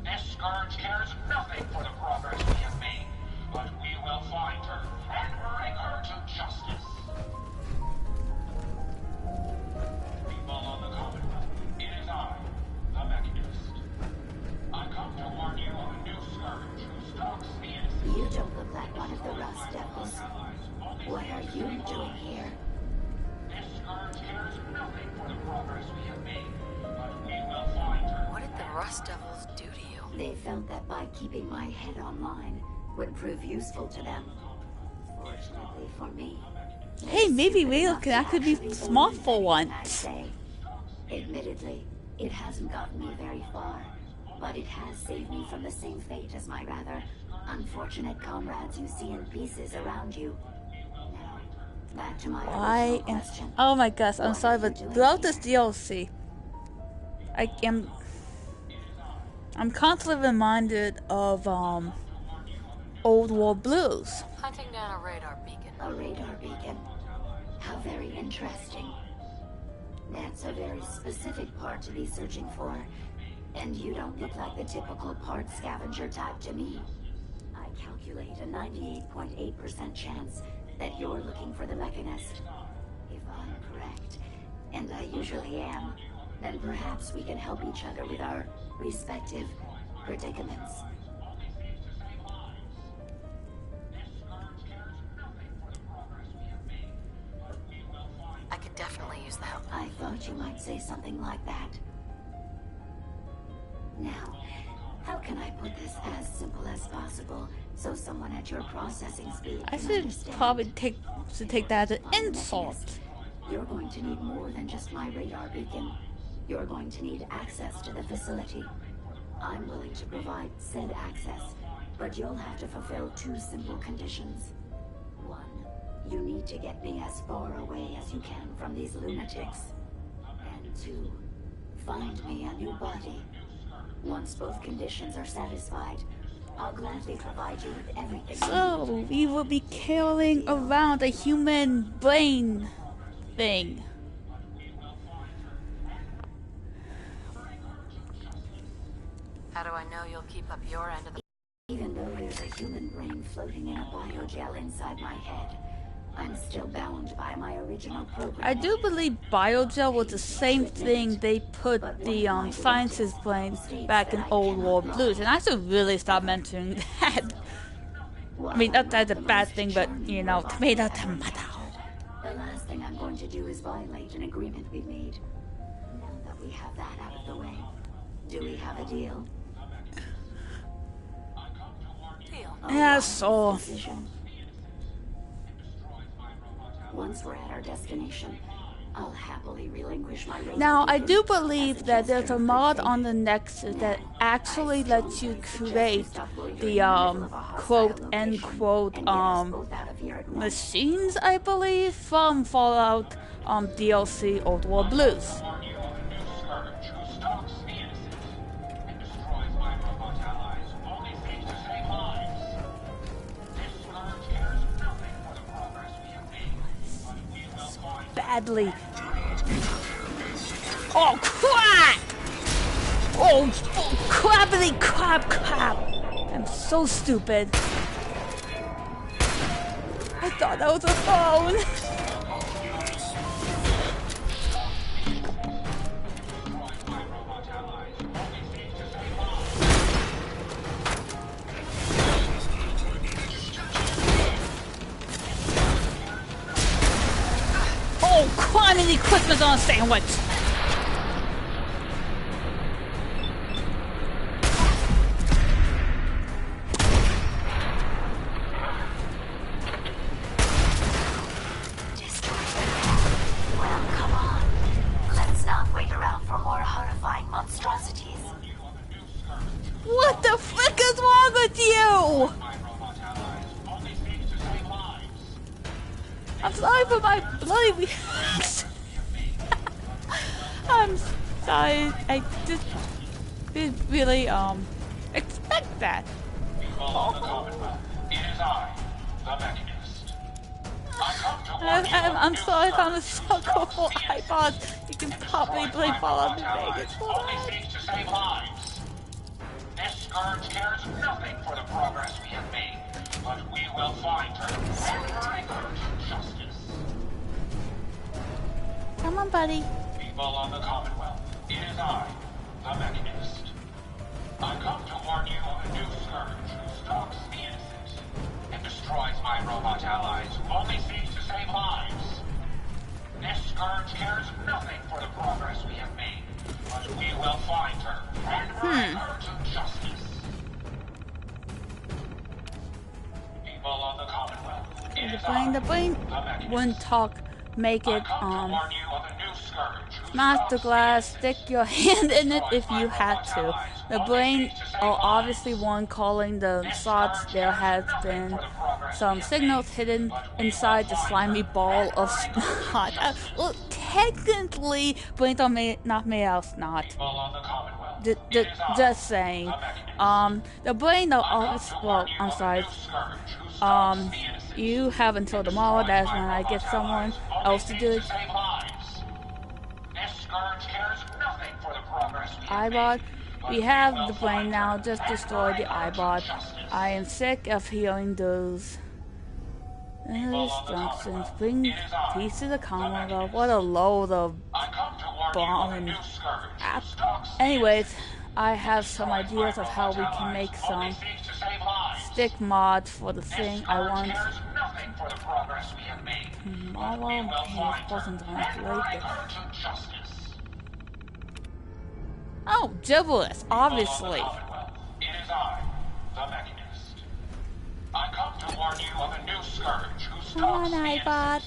This scourge cares nothing for the progress we have made, but we will find her and bring her to justice. People of the Commonwealth, it is I, the Mechanist. I come to warn you of a new scourge who stalks the innocent. You don't look like one of the Rust Devils. What are you doing here? This scourge cares nothing for the progress we have made, but we will find her. What did the Rust Devils do to you? They felt that by keeping my head online would prove useful to them. Fortunately for me. Hey, maybe Whale can actually be smart for once. Admittedly, it hasn't gotten me very far, but it has saved me from the same fate as my rather unfortunate comrades you see in pieces around you. Now, back to my original question. Oh my gosh, I'm sorry, but throughout this DLC, I'm constantly reminded of Old War Blues. Hunting down a radar beacon. A radar beacon? How very interesting. That's a very specific part to be searching for. And you don't look like the typical part scavenger type to me. I calculate a 98.8% chance that you're looking for the Mechanist. If I'm correct, and I usually am, then perhaps we can help each other with our respective predicaments. I could definitely use the help. I thought you might say something like that. Now, how can I put this as simple as possible so someone at your processing speed I can should understand? probably take that as an insult. You're going to need more than just my radar beacon. You're going to need access to the facility. I'm willing to provide said access, but you'll have to fulfill two simple conditions. One, you need to get me as far away as you can from these lunatics. And two, find me a new body. Once both conditions are satisfied, I'll gladly provide you with everything. So, we will be carrying around a human brain thing. How do I know you'll keep up your end of the... Even though there's a human brain floating in a biogel inside my head, I'm still bound by my original program. I do believe biogel was the same thing they put the scientist brain back in Old War Blues, and I should really stop mentioning that. I mean, that's a bad thing, but you know, tomato, tomato. The last thing I'm going to do is violate an agreement we made. Now that we have that out of the way, do we have a deal? Yeah, so. Decision. Once we're at our destination, I'll happily relinquish my radar. Now, I beacon do as believe that there's gesture a of mod good on faith. the Nexus that Now, actually I lets you strongly suggest we create stop loitering the in the middle of a hostile quote location unquote and get us both out of here at once. machines, I believe, from Fallout DLC Old World Blues. Warn you of a new scourge who stalks the innocent and destroys my robot allies, only seeks to save lives. This scourge cares nothing for the progress we have made, but we will find Badly. Oh crap! Oh, crappity crap. I'm so stupid. I thought that was a phone. my robot allies, only seeks to save lives. Oh, criminy Christmas on a sandwich. Well, come on. Let's not wait around for more horrifying monstrosities. What the frick is wrong with you? My robot allies, only seeks to save lives. I'm sorry for my bloody reaction. I'm sorry. I just didn't really expect that. People of the Commonwealth, it is I, the Mechanist. I come to warn you of I'm new sorry if I'm a scourge sucker who for stalks the innocent iPods. You can and probably destroys play my Fallout robot New Vegas allies, for only that. seeks to save lives. This scourge cares nothing for the progress we have made, but we will find her and bring her to justice. Come on, buddy. People of the Commonwealth, it is I, the Mechanist. I come to warn you of a new scourge who stalks the innocent and destroys my robot allies, who only seeks to save lives. This scourge cares nothing for the progress we have made, but we will find her and bring her to justice. People of the Commonwealth, it is I, The brain the Mechanist. wouldn't talk. Make I it come to warn you of a new scourge who smash stalks the glass, innocent. stick your hand in it if you had to. The brain are obviously one calling the shots. There has been some signals hidden inside the slimy ball of snot. Well, technically, brains are not made out of snot. People of the Commonwealth, it is I, Just saying. the Mechanist. The brain are I come obviously, to well, warn you I'm of a sorry. new scourge who stalks the innocent. You have until tomorrow. That's when I get someone else to do it. Save lives. This scourge cares nothing for the progress we have iBot. made, but We have will the brain find now. her Just and destroy the bring her to iBot. justice. I am sick of hearing those instructions. Bring peace to the Commonwealth. What a load of I come to warn bomb you of a and new scourge who crap. stalks the Anyways, innocent. I have some Destroys my ideas of how we robot can make allies, only some seeks to save lives. stick mods for the This thing I scourge want. cares nothing for the progress we have made, but we Tomorrow, will find it wasn't her on and bring later. her to justice. Oh, gibberish, obviously. Commonwealth, it is I, the Mechanist. I come to warn you of a new scourge who Come stalks on, the iBot. innocent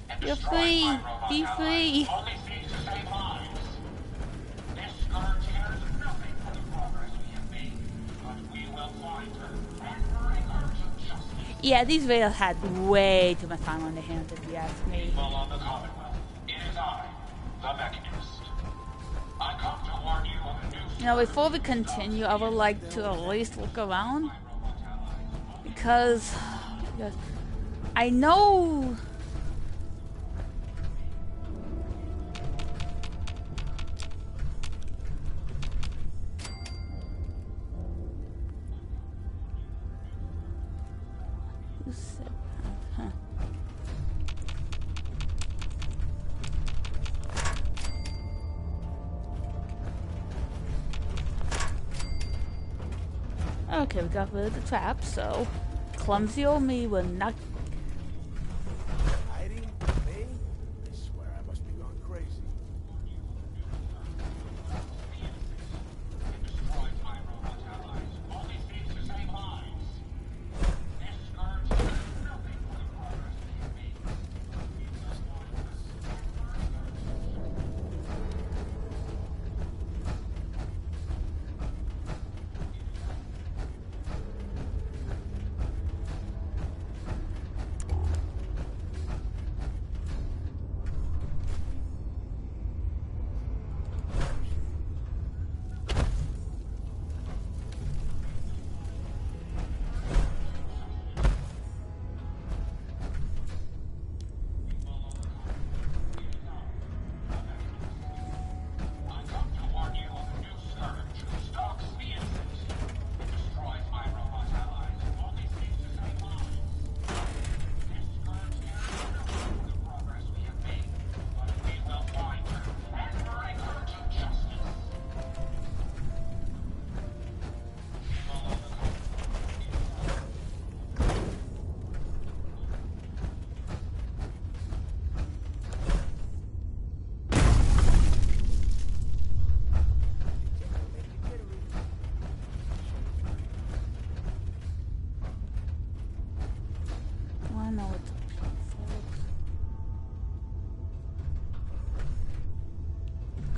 and You're destroys free. my robot Be allies, free. only seeks to save lives. This scourge cares nothing for the progress we have made, but we will find her and bring her to justice. Yeah, these videos had way too much time on their hands, if you ask me. People of the Commonwealth, it is I, the Mechanist. I come to warn you of a new You know, before we continue, I would like to at least look around. Because I know... Who said that? Huh. Okay, we got rid of the trap, so clumsy old me will not. Hiding? Me? I swear I must be gone crazy. destroys my robot allies, only seeks to save lives.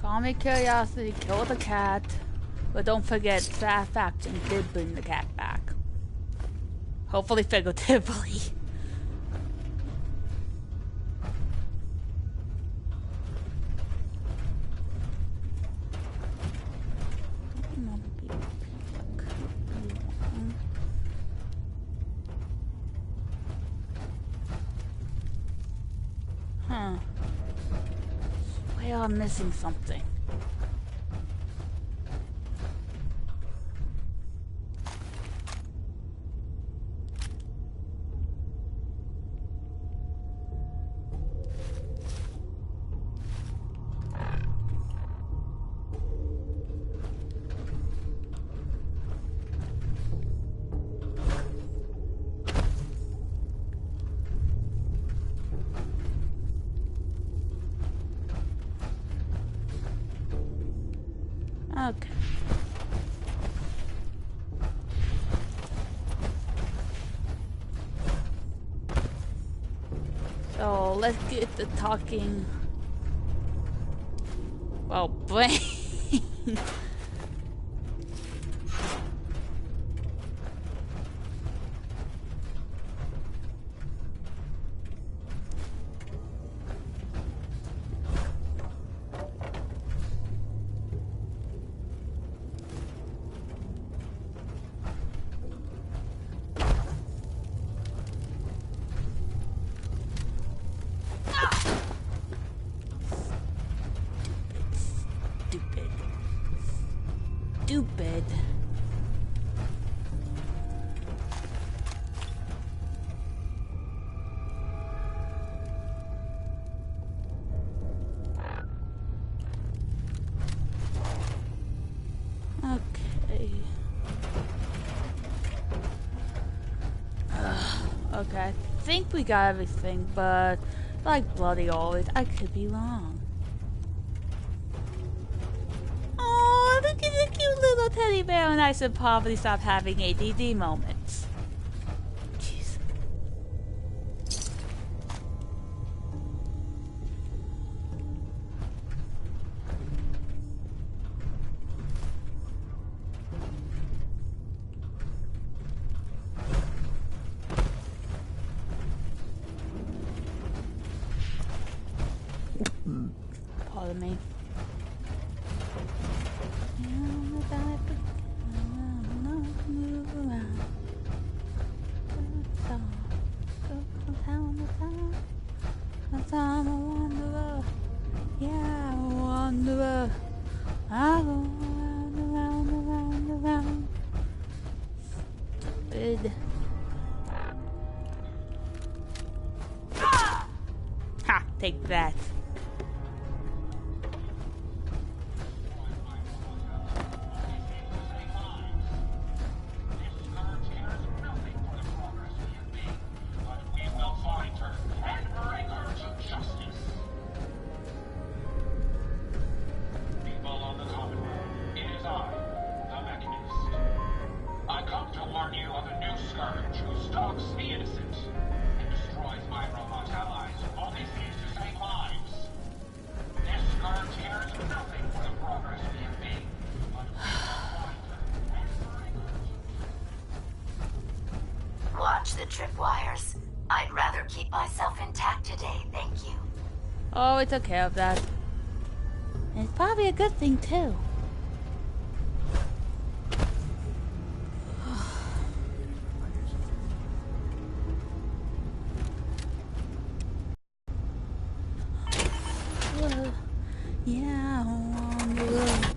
Call me curiosity, kill the cat. But don't forget, satisfaction did bring the cat back. Hopefully figuratively. Huh. Swear I'm missing something. Okay. So let's get the talking. Well, brain. Stupid. Okay. Okay, I think we got everything, but like bloody always, I could be wrong. Oh, look at the cute little teddy bear, and I should probably stop having ADD moments. Jeez. Pardon me. I'm a wanderer, yeah, a wanderer. I go round and round and round and round. Stupid. Ha! Take that. Watch the tripwires. I'd rather keep myself intact today, thank you. Oh, we took care of that. And it's probably a good thing, too. Yeah, on the road.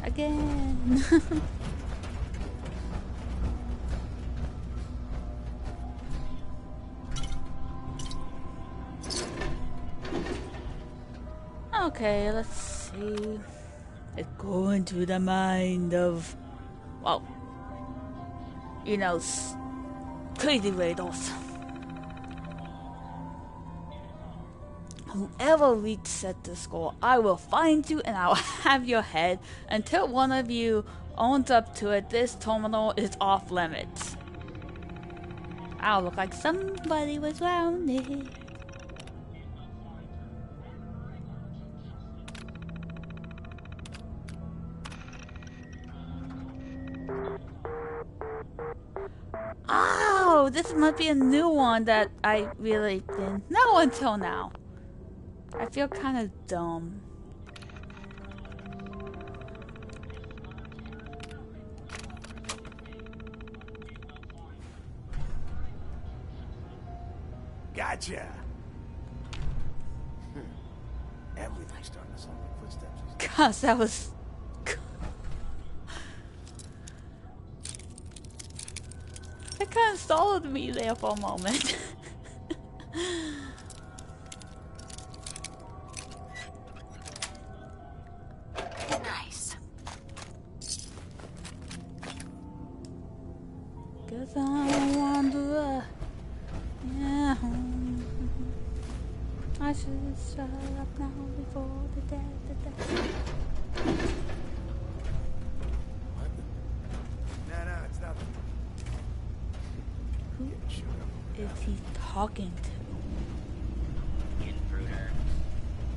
Again. Okay, let's see. Let's go into the mind of, well, you know, crazy GLaDOS. Whoever reset this goal, I will find you and I'll have your head. Until one of you owns up to it, this terminal is off limits. I'll look like somebody was around it. Oh, this must be a new one that I really didn't know until now. I feel kind of dumb. Gotcha. Everything's starting to sound like footsteps. Gosh, that was... It kind of stalled me there for a moment. Nice. Guess I wonder. Yeah. I should shut up now before the death. What? No, it's nothing. Who is he talking to? Intruder,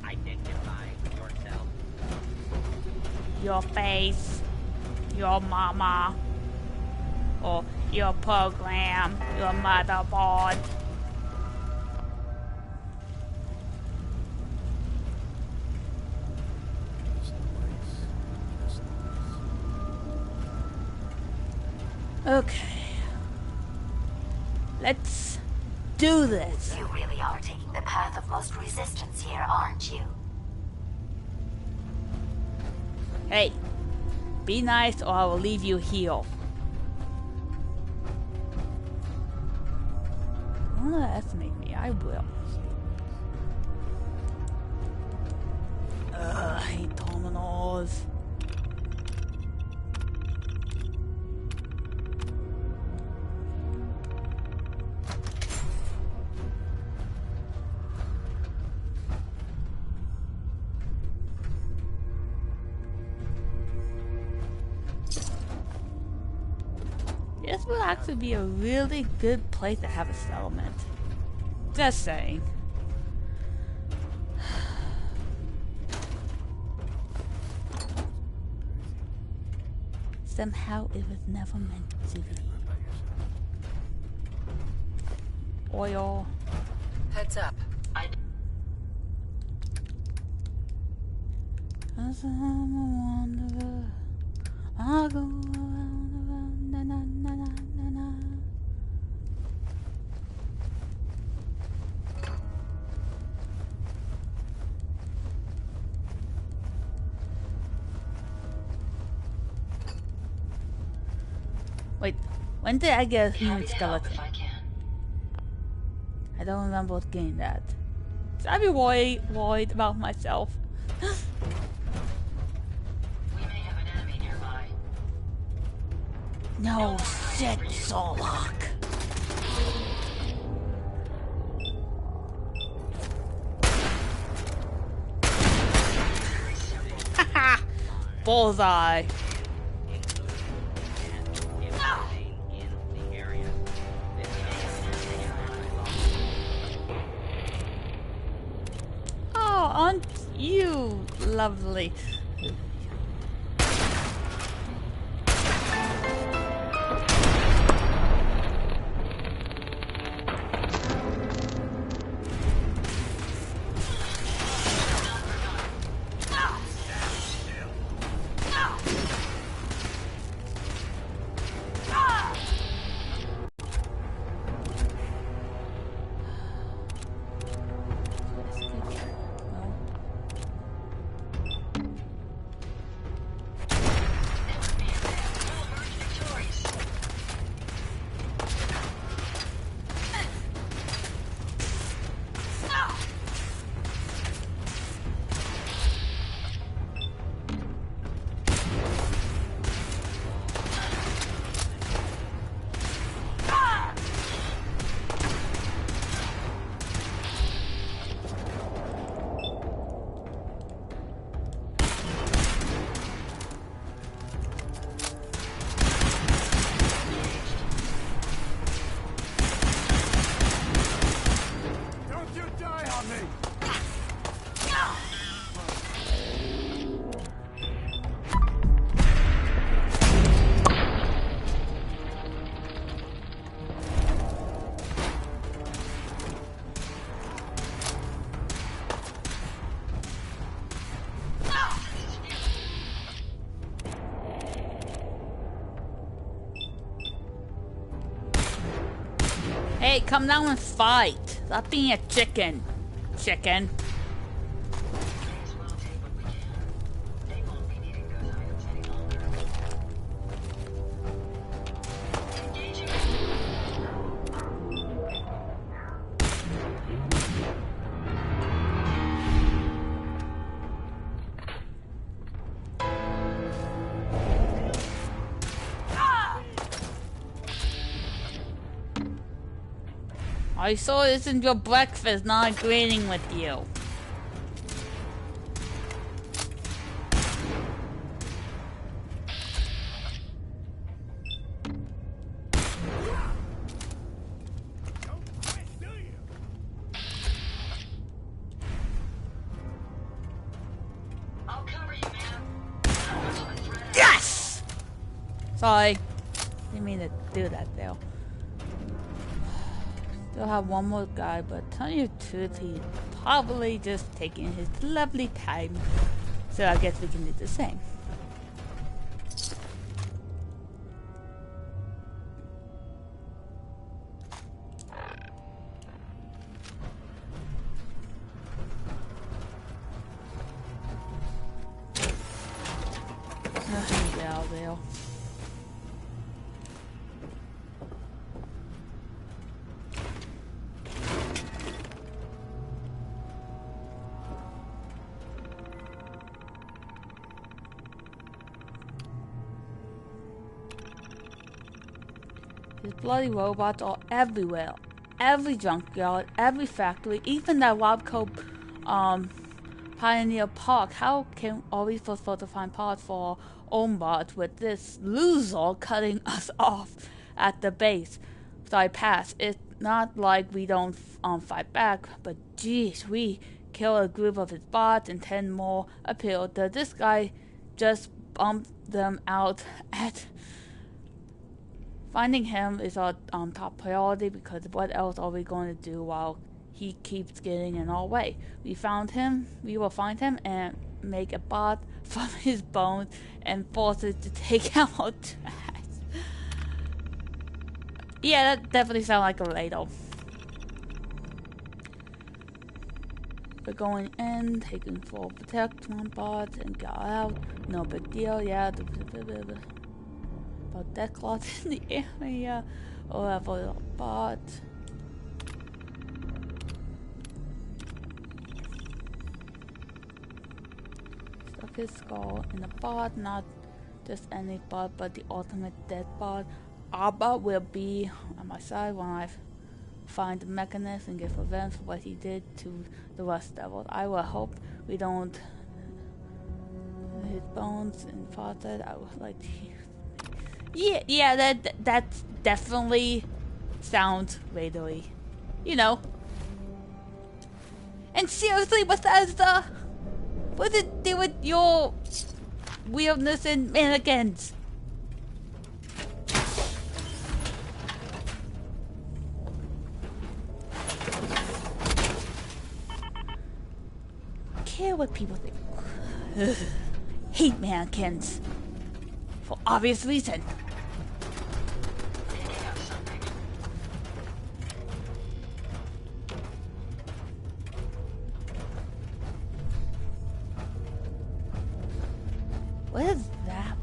identify yourself. Your face, your mama, or your program, your motherboard. Okay. Let's do this. You really are taking the path of most resistance here, aren't you? Hey, be nice or I will leave you here. Don't underestimate me, I will. I hate terminals. This would actually be a really good place to have a settlement. Just saying. Somehow it was never meant to be. Oil. Heads up. Cause I'm a wanderer. I'll go around, na na na na na na. Wait, when did I get a human skeleton? I don't remember getting that. So I'd be worried about myself. We may have an enemy nearby. No shit, Solok. Haha! Bullseye. Oh, aren't you lovely? Hey, come down and fight. Stop being a chicken. Chicken. I saw this in your breakfast, not agreeing with you. I'll cover you, man. Yes! Sorry. Didn't mean to do that, though. Still have one more guy, but tell you the truth, he's probably just taking his lovely time. So I guess we can do the same. Nothing down there. These bloody robots are everywhere. Every junkyard, every factory, even that Robco Pioneer Park. How are we supposed to find parts for our own bots with this loser cutting us off at the base? So I pass. It's not like we don't fight back, but geez, we kill a group of his bots and 10 more appear. Does this guy just bump them out at... Finding him is our top priority, because what else are we going to do while he keeps getting in our way? We found him, we will find him and make a bot from his bones and force it to take out our trash. Yeah, that definitely sounds like a ladle. We're going in, taking full protect one bot and get out. No big deal, yeah. About dead clots in the area, or have a little bot. Stuck his skull in a bot, not just any bot, but the ultimate dead bot. Abba will be on my side when I find the mechanism and get revenge for what he did to the Rust Devil. I will hope we don't his bones and faucet. I would like to. Yeah, that definitely sounds radioy. You know. And seriously, Bethesda, what does it do with your weirdness and mannequins? Care what people think. Ugh. Hate mannequins. For obvious reason. What is that?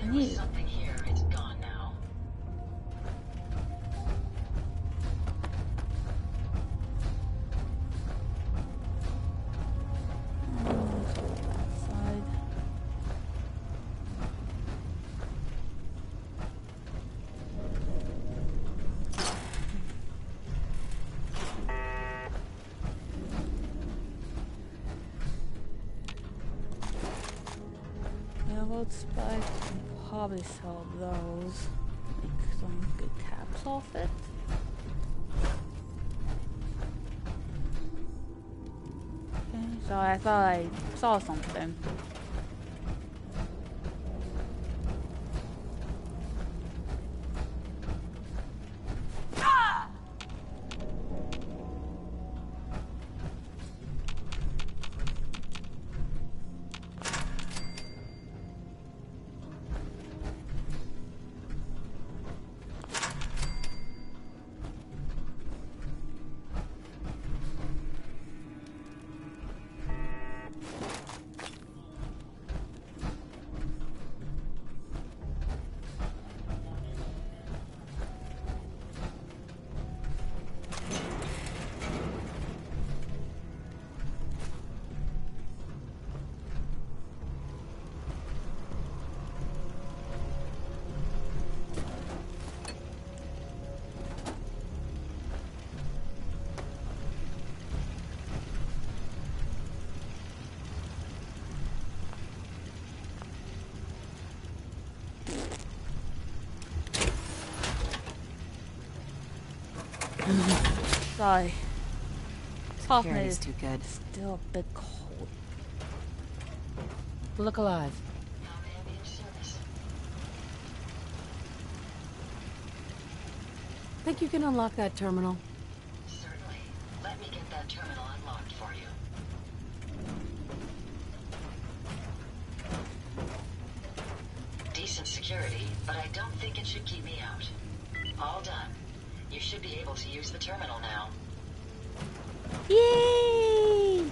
There was something here. It's gone now. Outside. Railroad spike, can probably sell those. Make some good caps off it. Okay, so I thought I saw something. Sorry. Coffee Security's is too good. still a bit cold. Look alive. How may I be of service? Think you can unlock that terminal? Certainly. Let me get that terminal unlocked for you. Decent security, but I don't think it should keep me out. All done. You should be able to use the terminal now. Yay!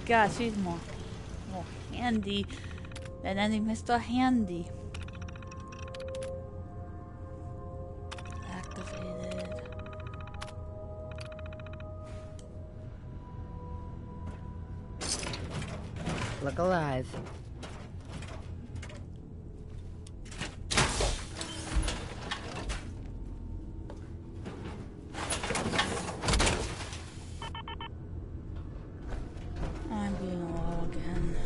Gosh, he's more handy than any Mr. Handy. Activated. Look alive. I'm being low again.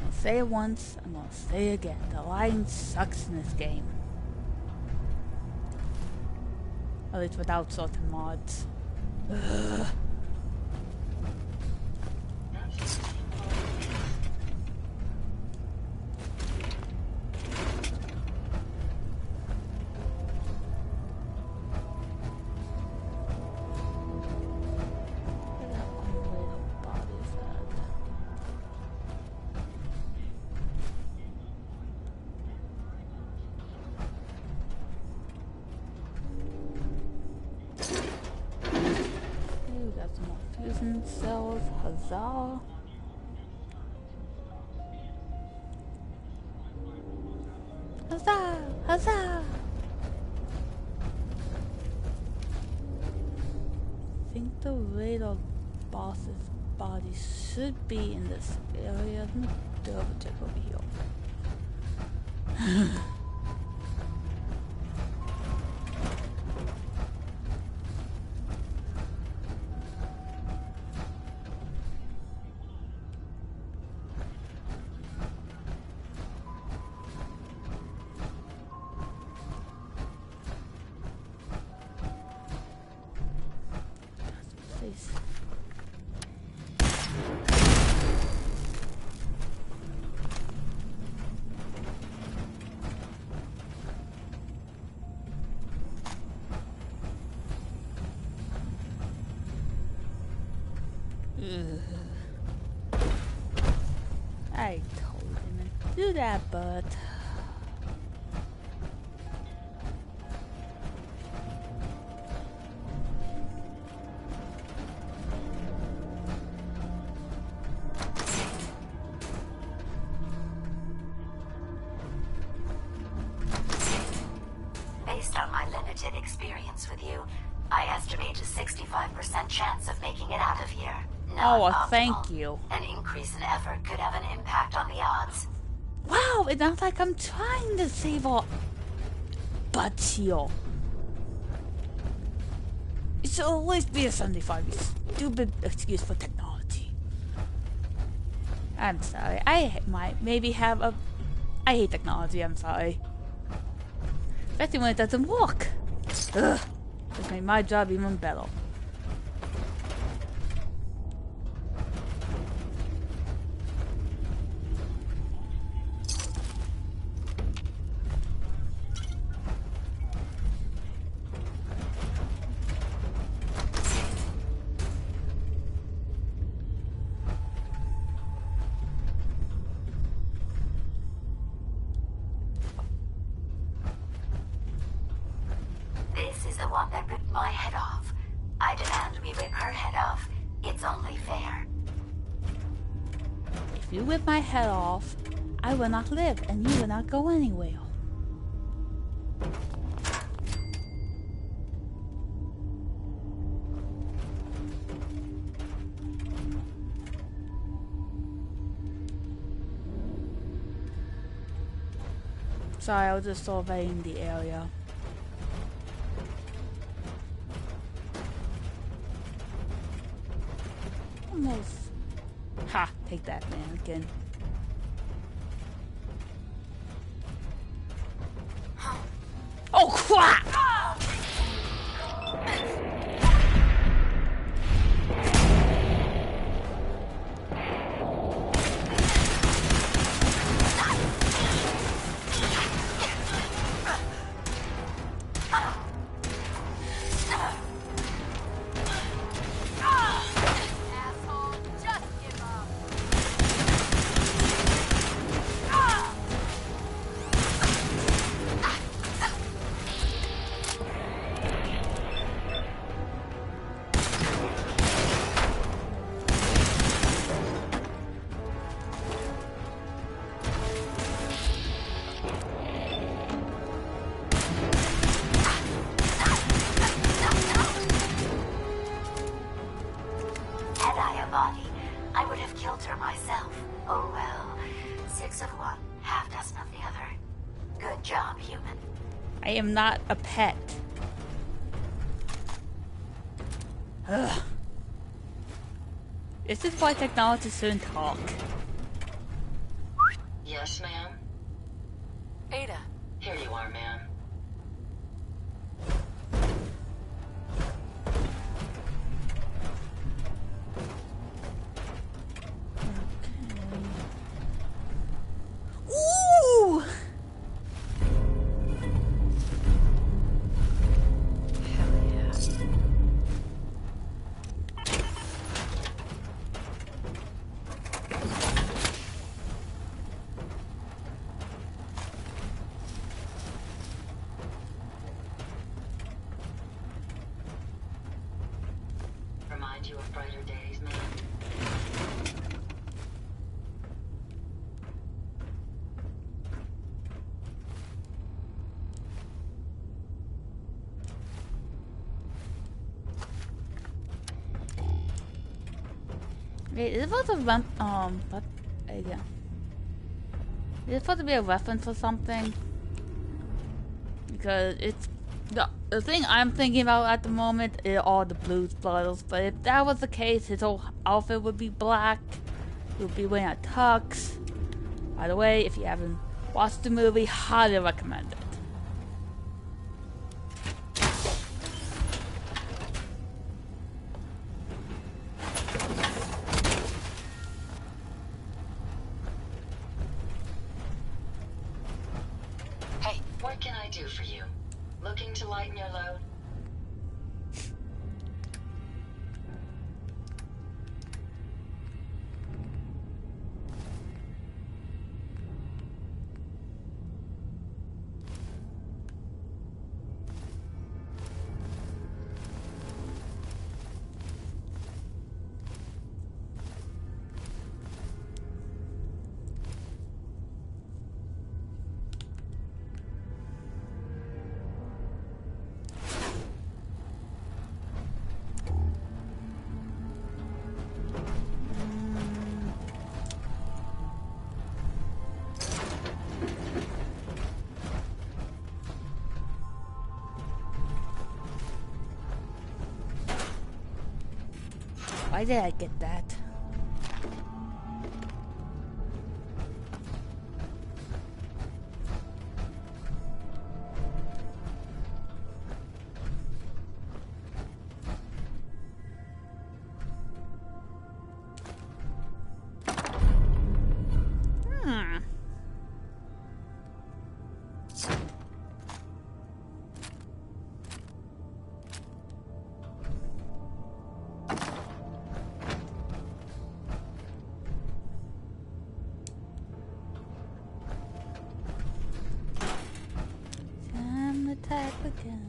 I'll say it once, I'm gonna say it again. The line sucks in this game. At least without certain mods. Ugh. Look at that one little body fat. Okay, we got some more fusion cells. Huzzah! Huzzah! Huzzah! I think the radar boss's body should be in this area. Let me double check over here. Please. I told him to do that, but Based on my limited experience with you, I estimate a 65% chance of making it out of here. oh, well, Non-optimal. thank you. An increase in effort could have an impact on the odds. Wow, it's not like I'm trying to save our butts here. It should always be a 75, you stupid excuse for technology. I'm sorry, I might maybe have a... I hate technology, I'm sorry. Especially when it doesn't work. Ugh, it's made my job even better. This is the one that ripped my head off. I demand we rip her head off. It's only fair. If you rip my head off, I will not live and you will not go anywhere. Sorry, I was just surveying the area. Almost. Ha! Take that, mannequin. Oh crap! I am not a pet. Ugh. This is why technology shouldn't talk. Yes, ma'am? Ada. Here you are, ma'am. Ooh! Remind you of brighter days, ma'am? Wait, is it supposed to run, what? Yeah. Is it supposed to be a reference or something? Because it's, the thing I'm thinking about at the moment is all the Blues Brothers, but if that was the case, his whole outfit would be black, he would be wearing a tux. By the way, if you haven't watched the movie, highly recommend it. What can I do for you? Looking to lighten your load? Why did I get that? Attack again.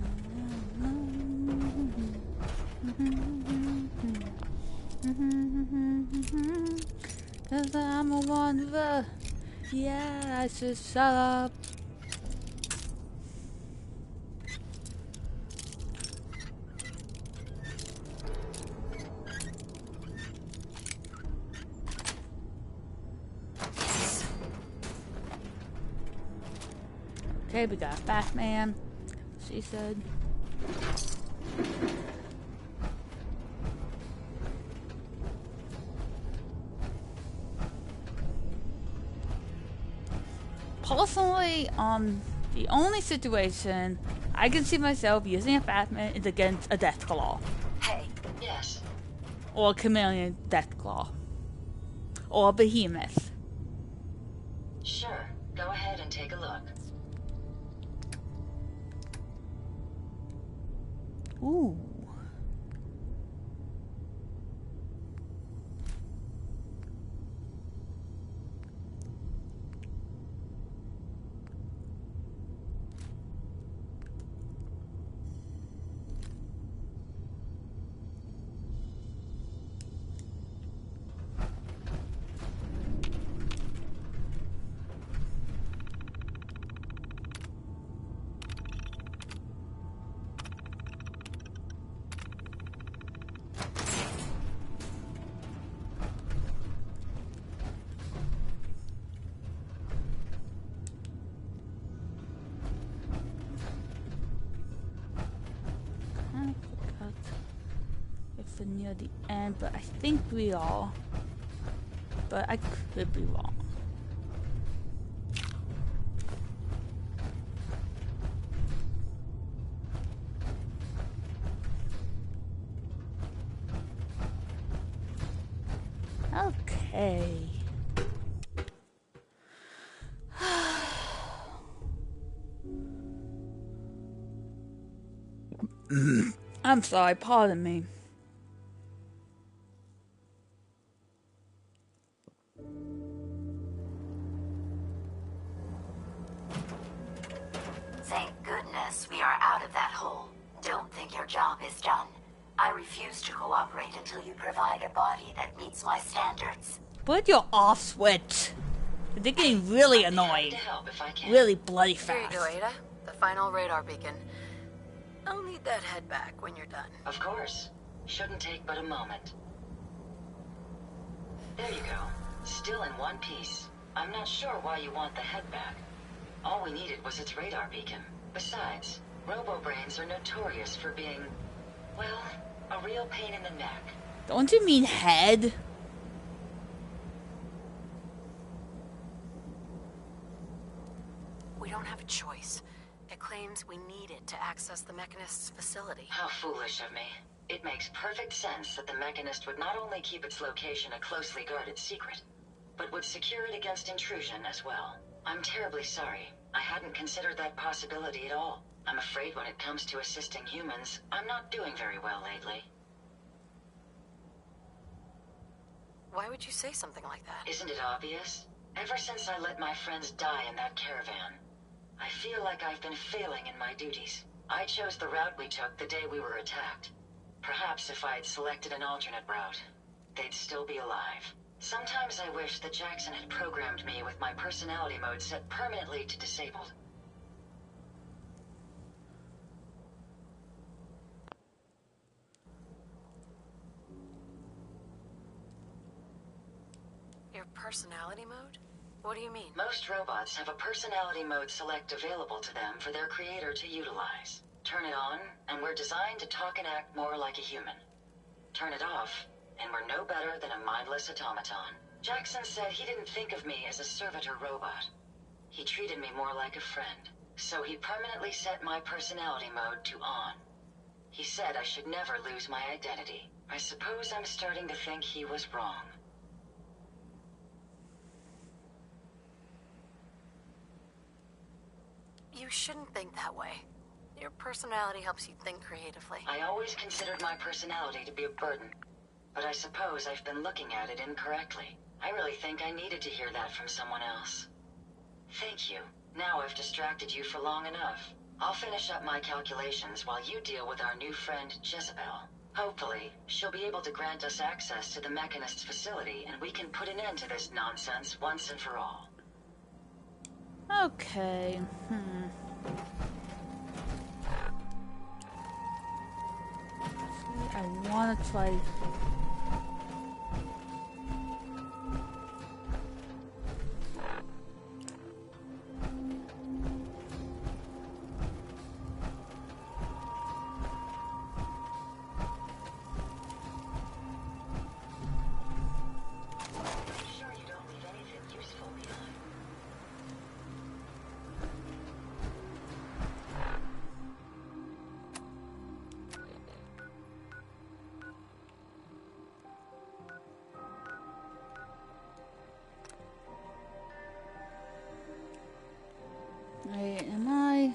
Cause I'm a wanderer. Yeah, I should shut up. Okay, we got Batman. She said. Personally, the only situation I can see myself using a Batman is against a Deathclaw. Hey. Yes. Or a Chameleon Deathclaw. Or a Behemoth. Sure. Go ahead and take a look. Ooh. If we're near the end, but I think we are. But I could be wrong. Okay. I'm sorry, pardon me. Thank goodness we are out of that hole. Don't think your job is done. I refuse to cooperate until you provide a body that meets my standards. Put your off switch. They're getting really annoying. Really bloody fast. Here you go, Ada. The final radar beacon. I'll need that head back when you're done. Of course. Shouldn't take but a moment. There you go. Still in one piece. I'm not sure why you want the head back. All we needed was its radar beacon. Besides, Robobrains are notorious for being, well, a real pain in the neck. Don't you mean head? We don't have a choice. It claims we need it to access the Mechanist's facility. How foolish of me. It makes perfect sense that the Mechanist would not only keep its location a closely guarded secret, but would secure it against intrusion as well. I'm terribly sorry. I hadn't considered that possibility at all. I'm afraid when it comes to assisting humans, I'm not doing very well lately. Why would you say something like that? Isn't it obvious? Ever since I let my friends die in that caravan, I feel like I've been failing in my duties. I chose the route we took the day we were attacked. Perhaps if I had selected an alternate route, they'd still be alive. Sometimes I wish that Jackson had programmed me with my personality mode set permanently to disabled. Your personality mode? What do you mean? Most robots have a personality mode select available to them for their creator to utilize. Turn it on, and we're designed to talk and act more like a human. Turn it off, and we're no better than a mindless automaton. Jackson said he didn't think of me as a servitor robot. He treated me more like a friend. So he permanently set my personality mode to on. He said I should never lose my identity. I suppose I'm starting to think he was wrong. You shouldn't think that way. Your personality helps you think creatively. I always considered my personality to be a burden, but I suppose I've been looking at it incorrectly. I really think I needed to hear that from someone else. Thank you. Now I've distracted you for long enough. I'll finish up my calculations while you deal with our new friend, Jezebel. Hopefully, she'll be able to grant us access to the Mechanist's facility, and we can put an end to this nonsense once and for all. Okay. I want to try. Alright, am I?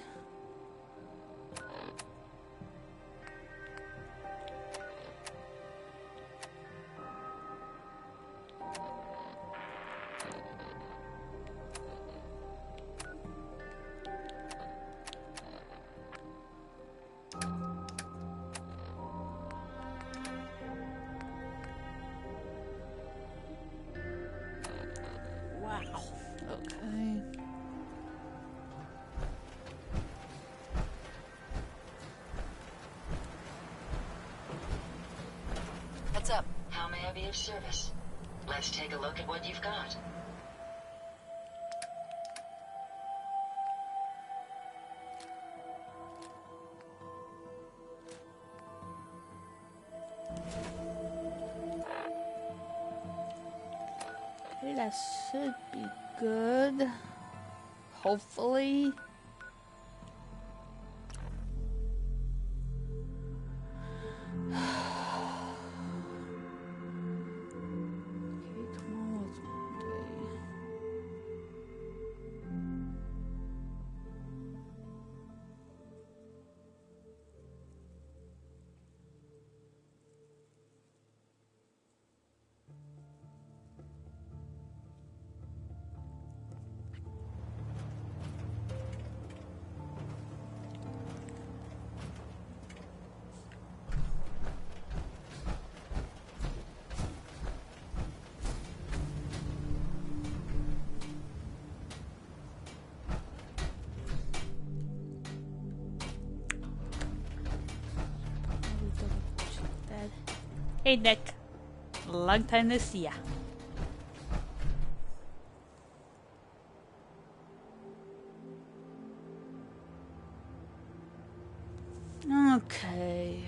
Wow. Okay. What's up? How may I be of service? Let's take a look at what you've got. Okay, that should be good. Hopefully. Okay, tomorrow's Monday. Hey Nick, long time no see ya. Okay.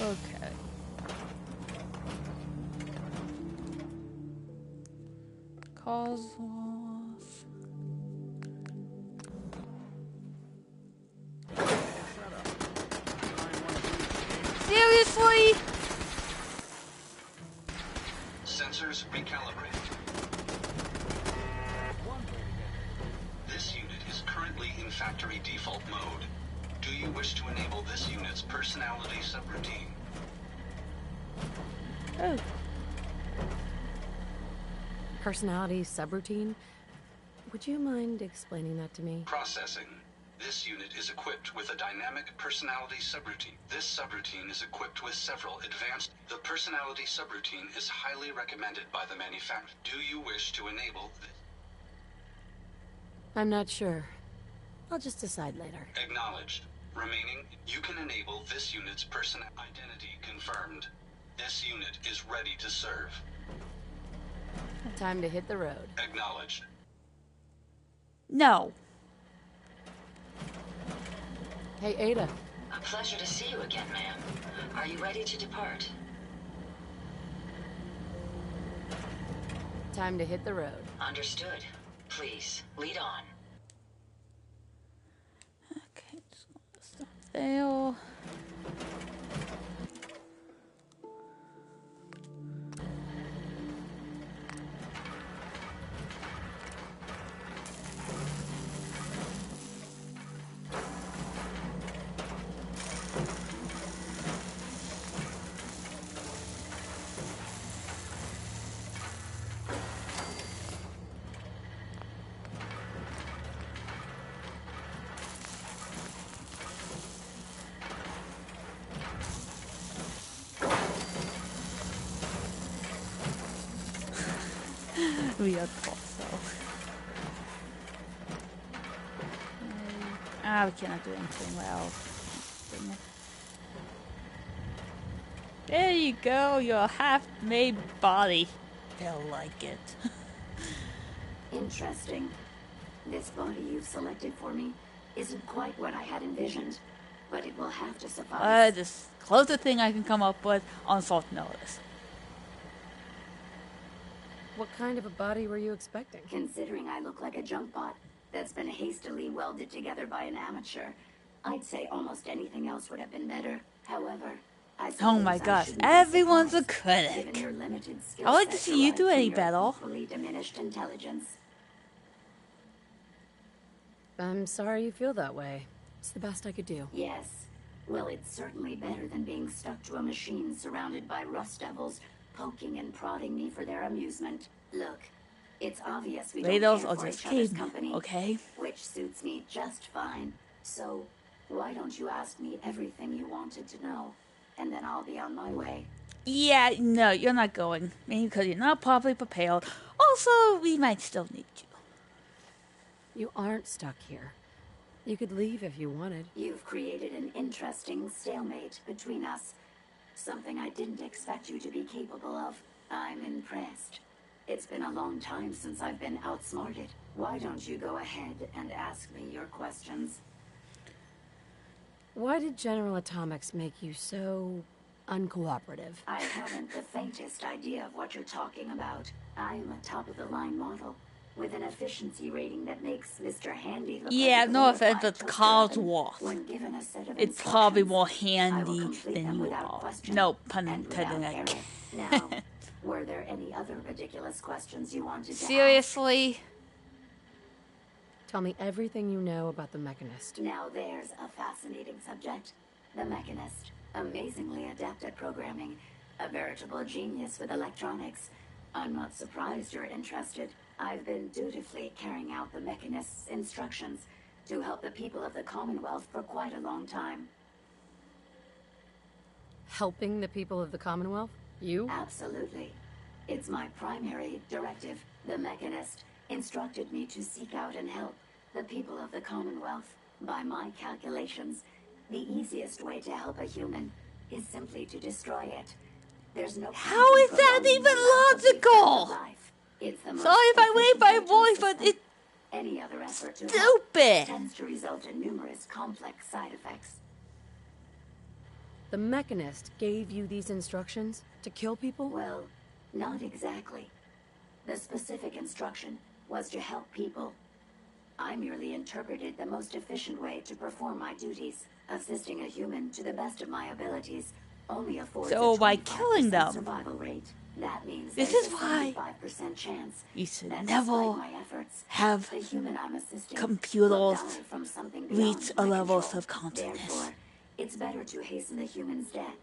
Okay. Cause off. Seriously? Sensors recalibrated. This unit is currently in factory default mode. Do you wish to enable this unit's personality subroutine? Oh. Personality subroutine? Would you mind explaining that to me? Processing. This unit is equipped with a dynamic personality subroutine. This subroutine is equipped with several advanced... The personality subroutine is highly recommended by the manufacturer. Do you wish to enable this? I'm not sure. I'll just decide later. Acknowledged. Remaining, you can enable this unit's person identity confirmed. This unit is ready to serve. Time to hit the road. Acknowledged. No. Hey, Ada. A pleasure to see you again, ma'am. Are you ready to depart? Time to hit the road. Understood. Please, lead on. Okay, just gonna stop fail. We are also. We cannot do anything well. There you go, your half-made body. They'll like it. Interesting. This body you've selected for me isn't quite what I had envisioned, but it will have to suffice. This closest thing I can come up with on short notice. What kind of a body were you expecting? Considering I look like a junk bot that's been hastily welded together by an amateur, I'd say almost anything else would have been better. However, Oh my gosh, everyone's a critic. I like to see you do any better. Diminished intelligence. I'm sorry you feel that way. It's the best I could do. Yes. Well, it's certainly better than being stuck to a machine surrounded by rust devils, poking and prodding me for their amusement. Look, it's obvious we don't GLaDOS care are for just each other's kidding, company, okay? which suits me just fine. So, why don't you ask me everything you wanted to know, and then I'll be on my way. Yeah, no, you're not going. Maybe because you're not properly prepared. Also, we might still need you. You aren't stuck here. You could leave if you wanted. You've created an interesting stalemate between us. Something I didn't expect you to be capable of. I'm impressed. It's been a long time since I've been outsmarted. Why don't you go ahead and ask me your questions? Why did General Atomics make you so uncooperative? I haven't the faintest idea of what you're talking about. I'm a top-of-the-line model, with an efficiency rating that makes Mr. Handy look Yeah, like a no offense, glorified but toaster Carl's oven. worth. When given a set of It's probably instructions, more I will handy complete than them you without are. question No pun and without intended. error. Now, were there any other ridiculous questions you wanted to ask? Seriously? Tell me everything you know about the Mechanist. Now there's a fascinating subject. The Mechanist. Amazingly adept at programming. A veritable genius with electronics. I'm not surprised you're interested. I've been dutifully carrying out the Mechanist's instructions to help the people of the Commonwealth for quite a long time. Helping the people of the Commonwealth? You? Absolutely. It's my primary directive. The Mechanist instructed me to seek out and help the people of the Commonwealth. By my calculations, the easiest way to help a human is simply to destroy it. There's no How is that even logical? Sorry if I wave my voice, but it's any other effort to stupid. Tends to result in numerous complex side effects. The Mechanist gave you these instructions to kill people? Well, not exactly. The specific instruction was to help people. I merely interpreted the most efficient way to perform my duties. Assisting a human to the best of my abilities only affords So a by 25% killing them, survival rate. That means this there's is a why 75% chance you should that never despite my efforts, have the human I'm assisting computers will die from something reach beyond a my level control. of consciousness. Therefore, it's better to hasten the human's death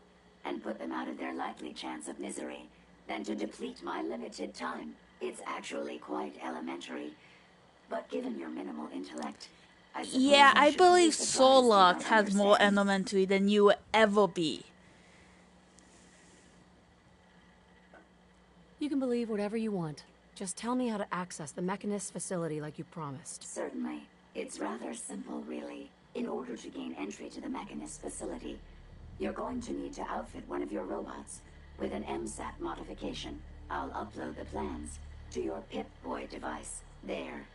and put them out of their likely chance of misery than to deplete my limited time. It's actually quite elementary, but given your minimal intellect, I suppose Yeah, I shouldn't be believe surprised you Solok don't has more understand. elementary than you will ever be. You can believe whatever you want. Just tell me how to access the Mechanist facility like you promised. Certainly. It's rather simple, really. In order to gain entry to the Mechanist facility, you're going to need to outfit one of your robots with an MSAT modification. I'll upload the plans to your Pip-Boy device. There.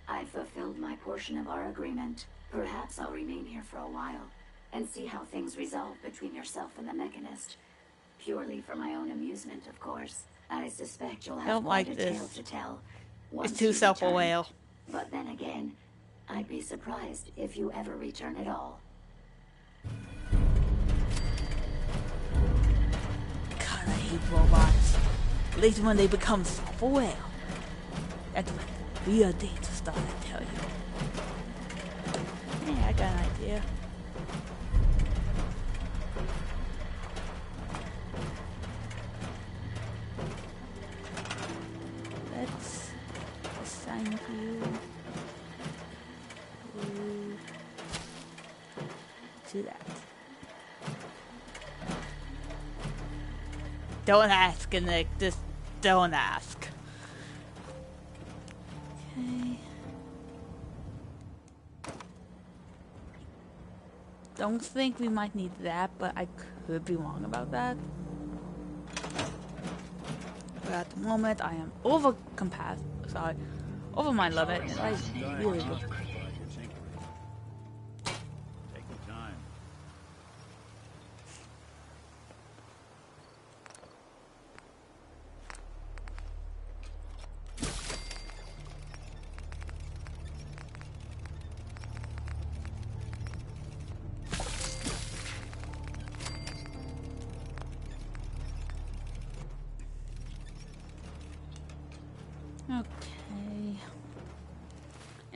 I've fulfilled my portion of our agreement. Perhaps I'll remain here for a while and see how things resolve between yourself and the Mechanist. Purely for my own amusement, of course. I suspect you'll I have don't quite like a tale this. to tell. It's once too you self-aware. return. But then again, I'd be surprised if you ever return at all. God, I hate robots. At least when they become self-aware. That's when real danger stuff, I tell you. Yeah, I got an idea. Let's assign you to that. Don't ask, Nick. Just don't ask. Okay. Don't think we might need that, but I could be wrong about that. But at the moment, I am over my limit, and I really would. Take your time.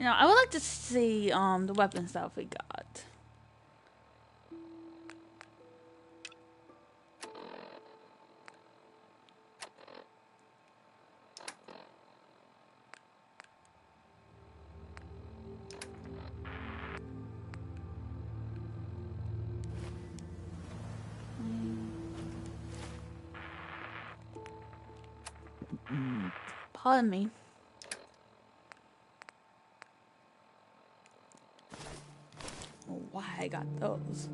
You know, I would like to see the weapon stuff we got. Pardon me. Oh, why I got those?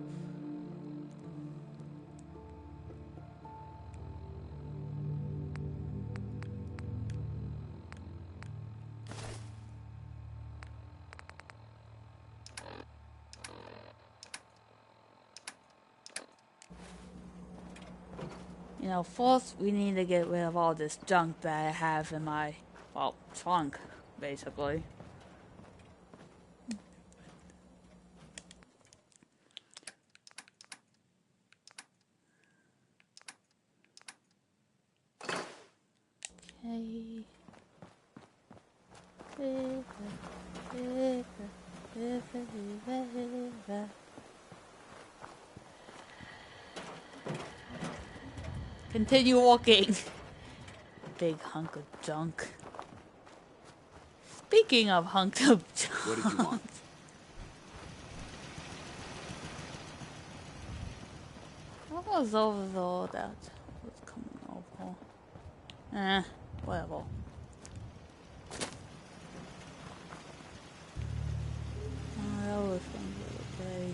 You know, first we need to get rid of all this junk that I have in my, well, trunk, basically. Okay. Continue walking. Big hunk of junk. Speaking of hunks of junk. What did you want? What was over there that was coming over? Whatever. Oh, that was fun the other day.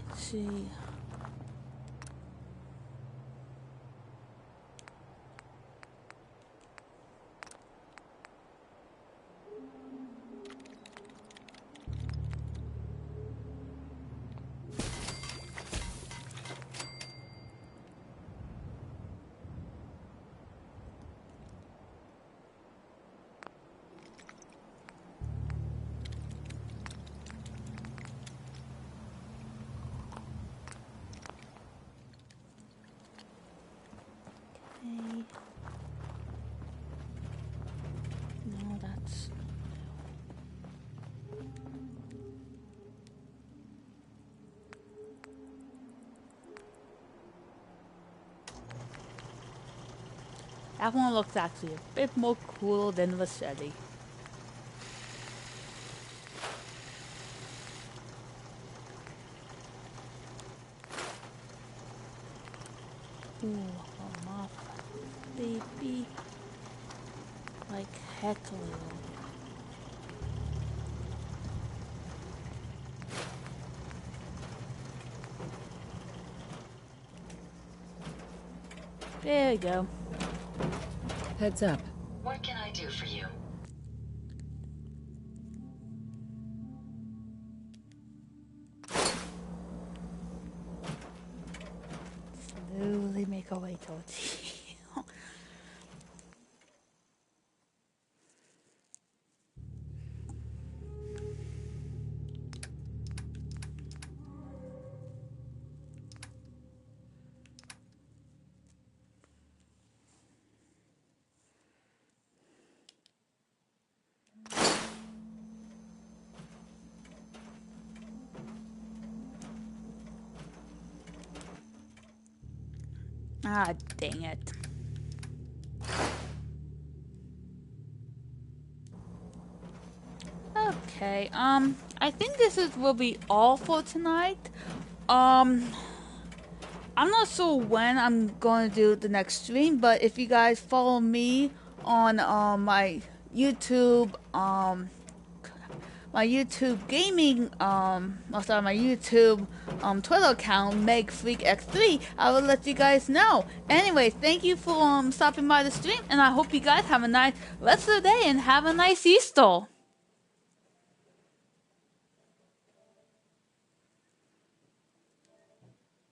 Let's see. No, that's... That one looks actually a bit more cool than Vassetti. Ooh, a moth baby. Like heckling. There we go. Heads up. What can I do for you? Slowly make our way towards you. Ah, dang it. Okay, I think will be all for tonight. I'm not sure when I'm going to do the next stream, but if you guys follow me on my YouTube gaming my YouTube Twitter account, MegFreakX3, I will let you guys know. Anyway, thank you for stopping by the stream, and I hope you guys have a nice rest of the day and have a nice Easter.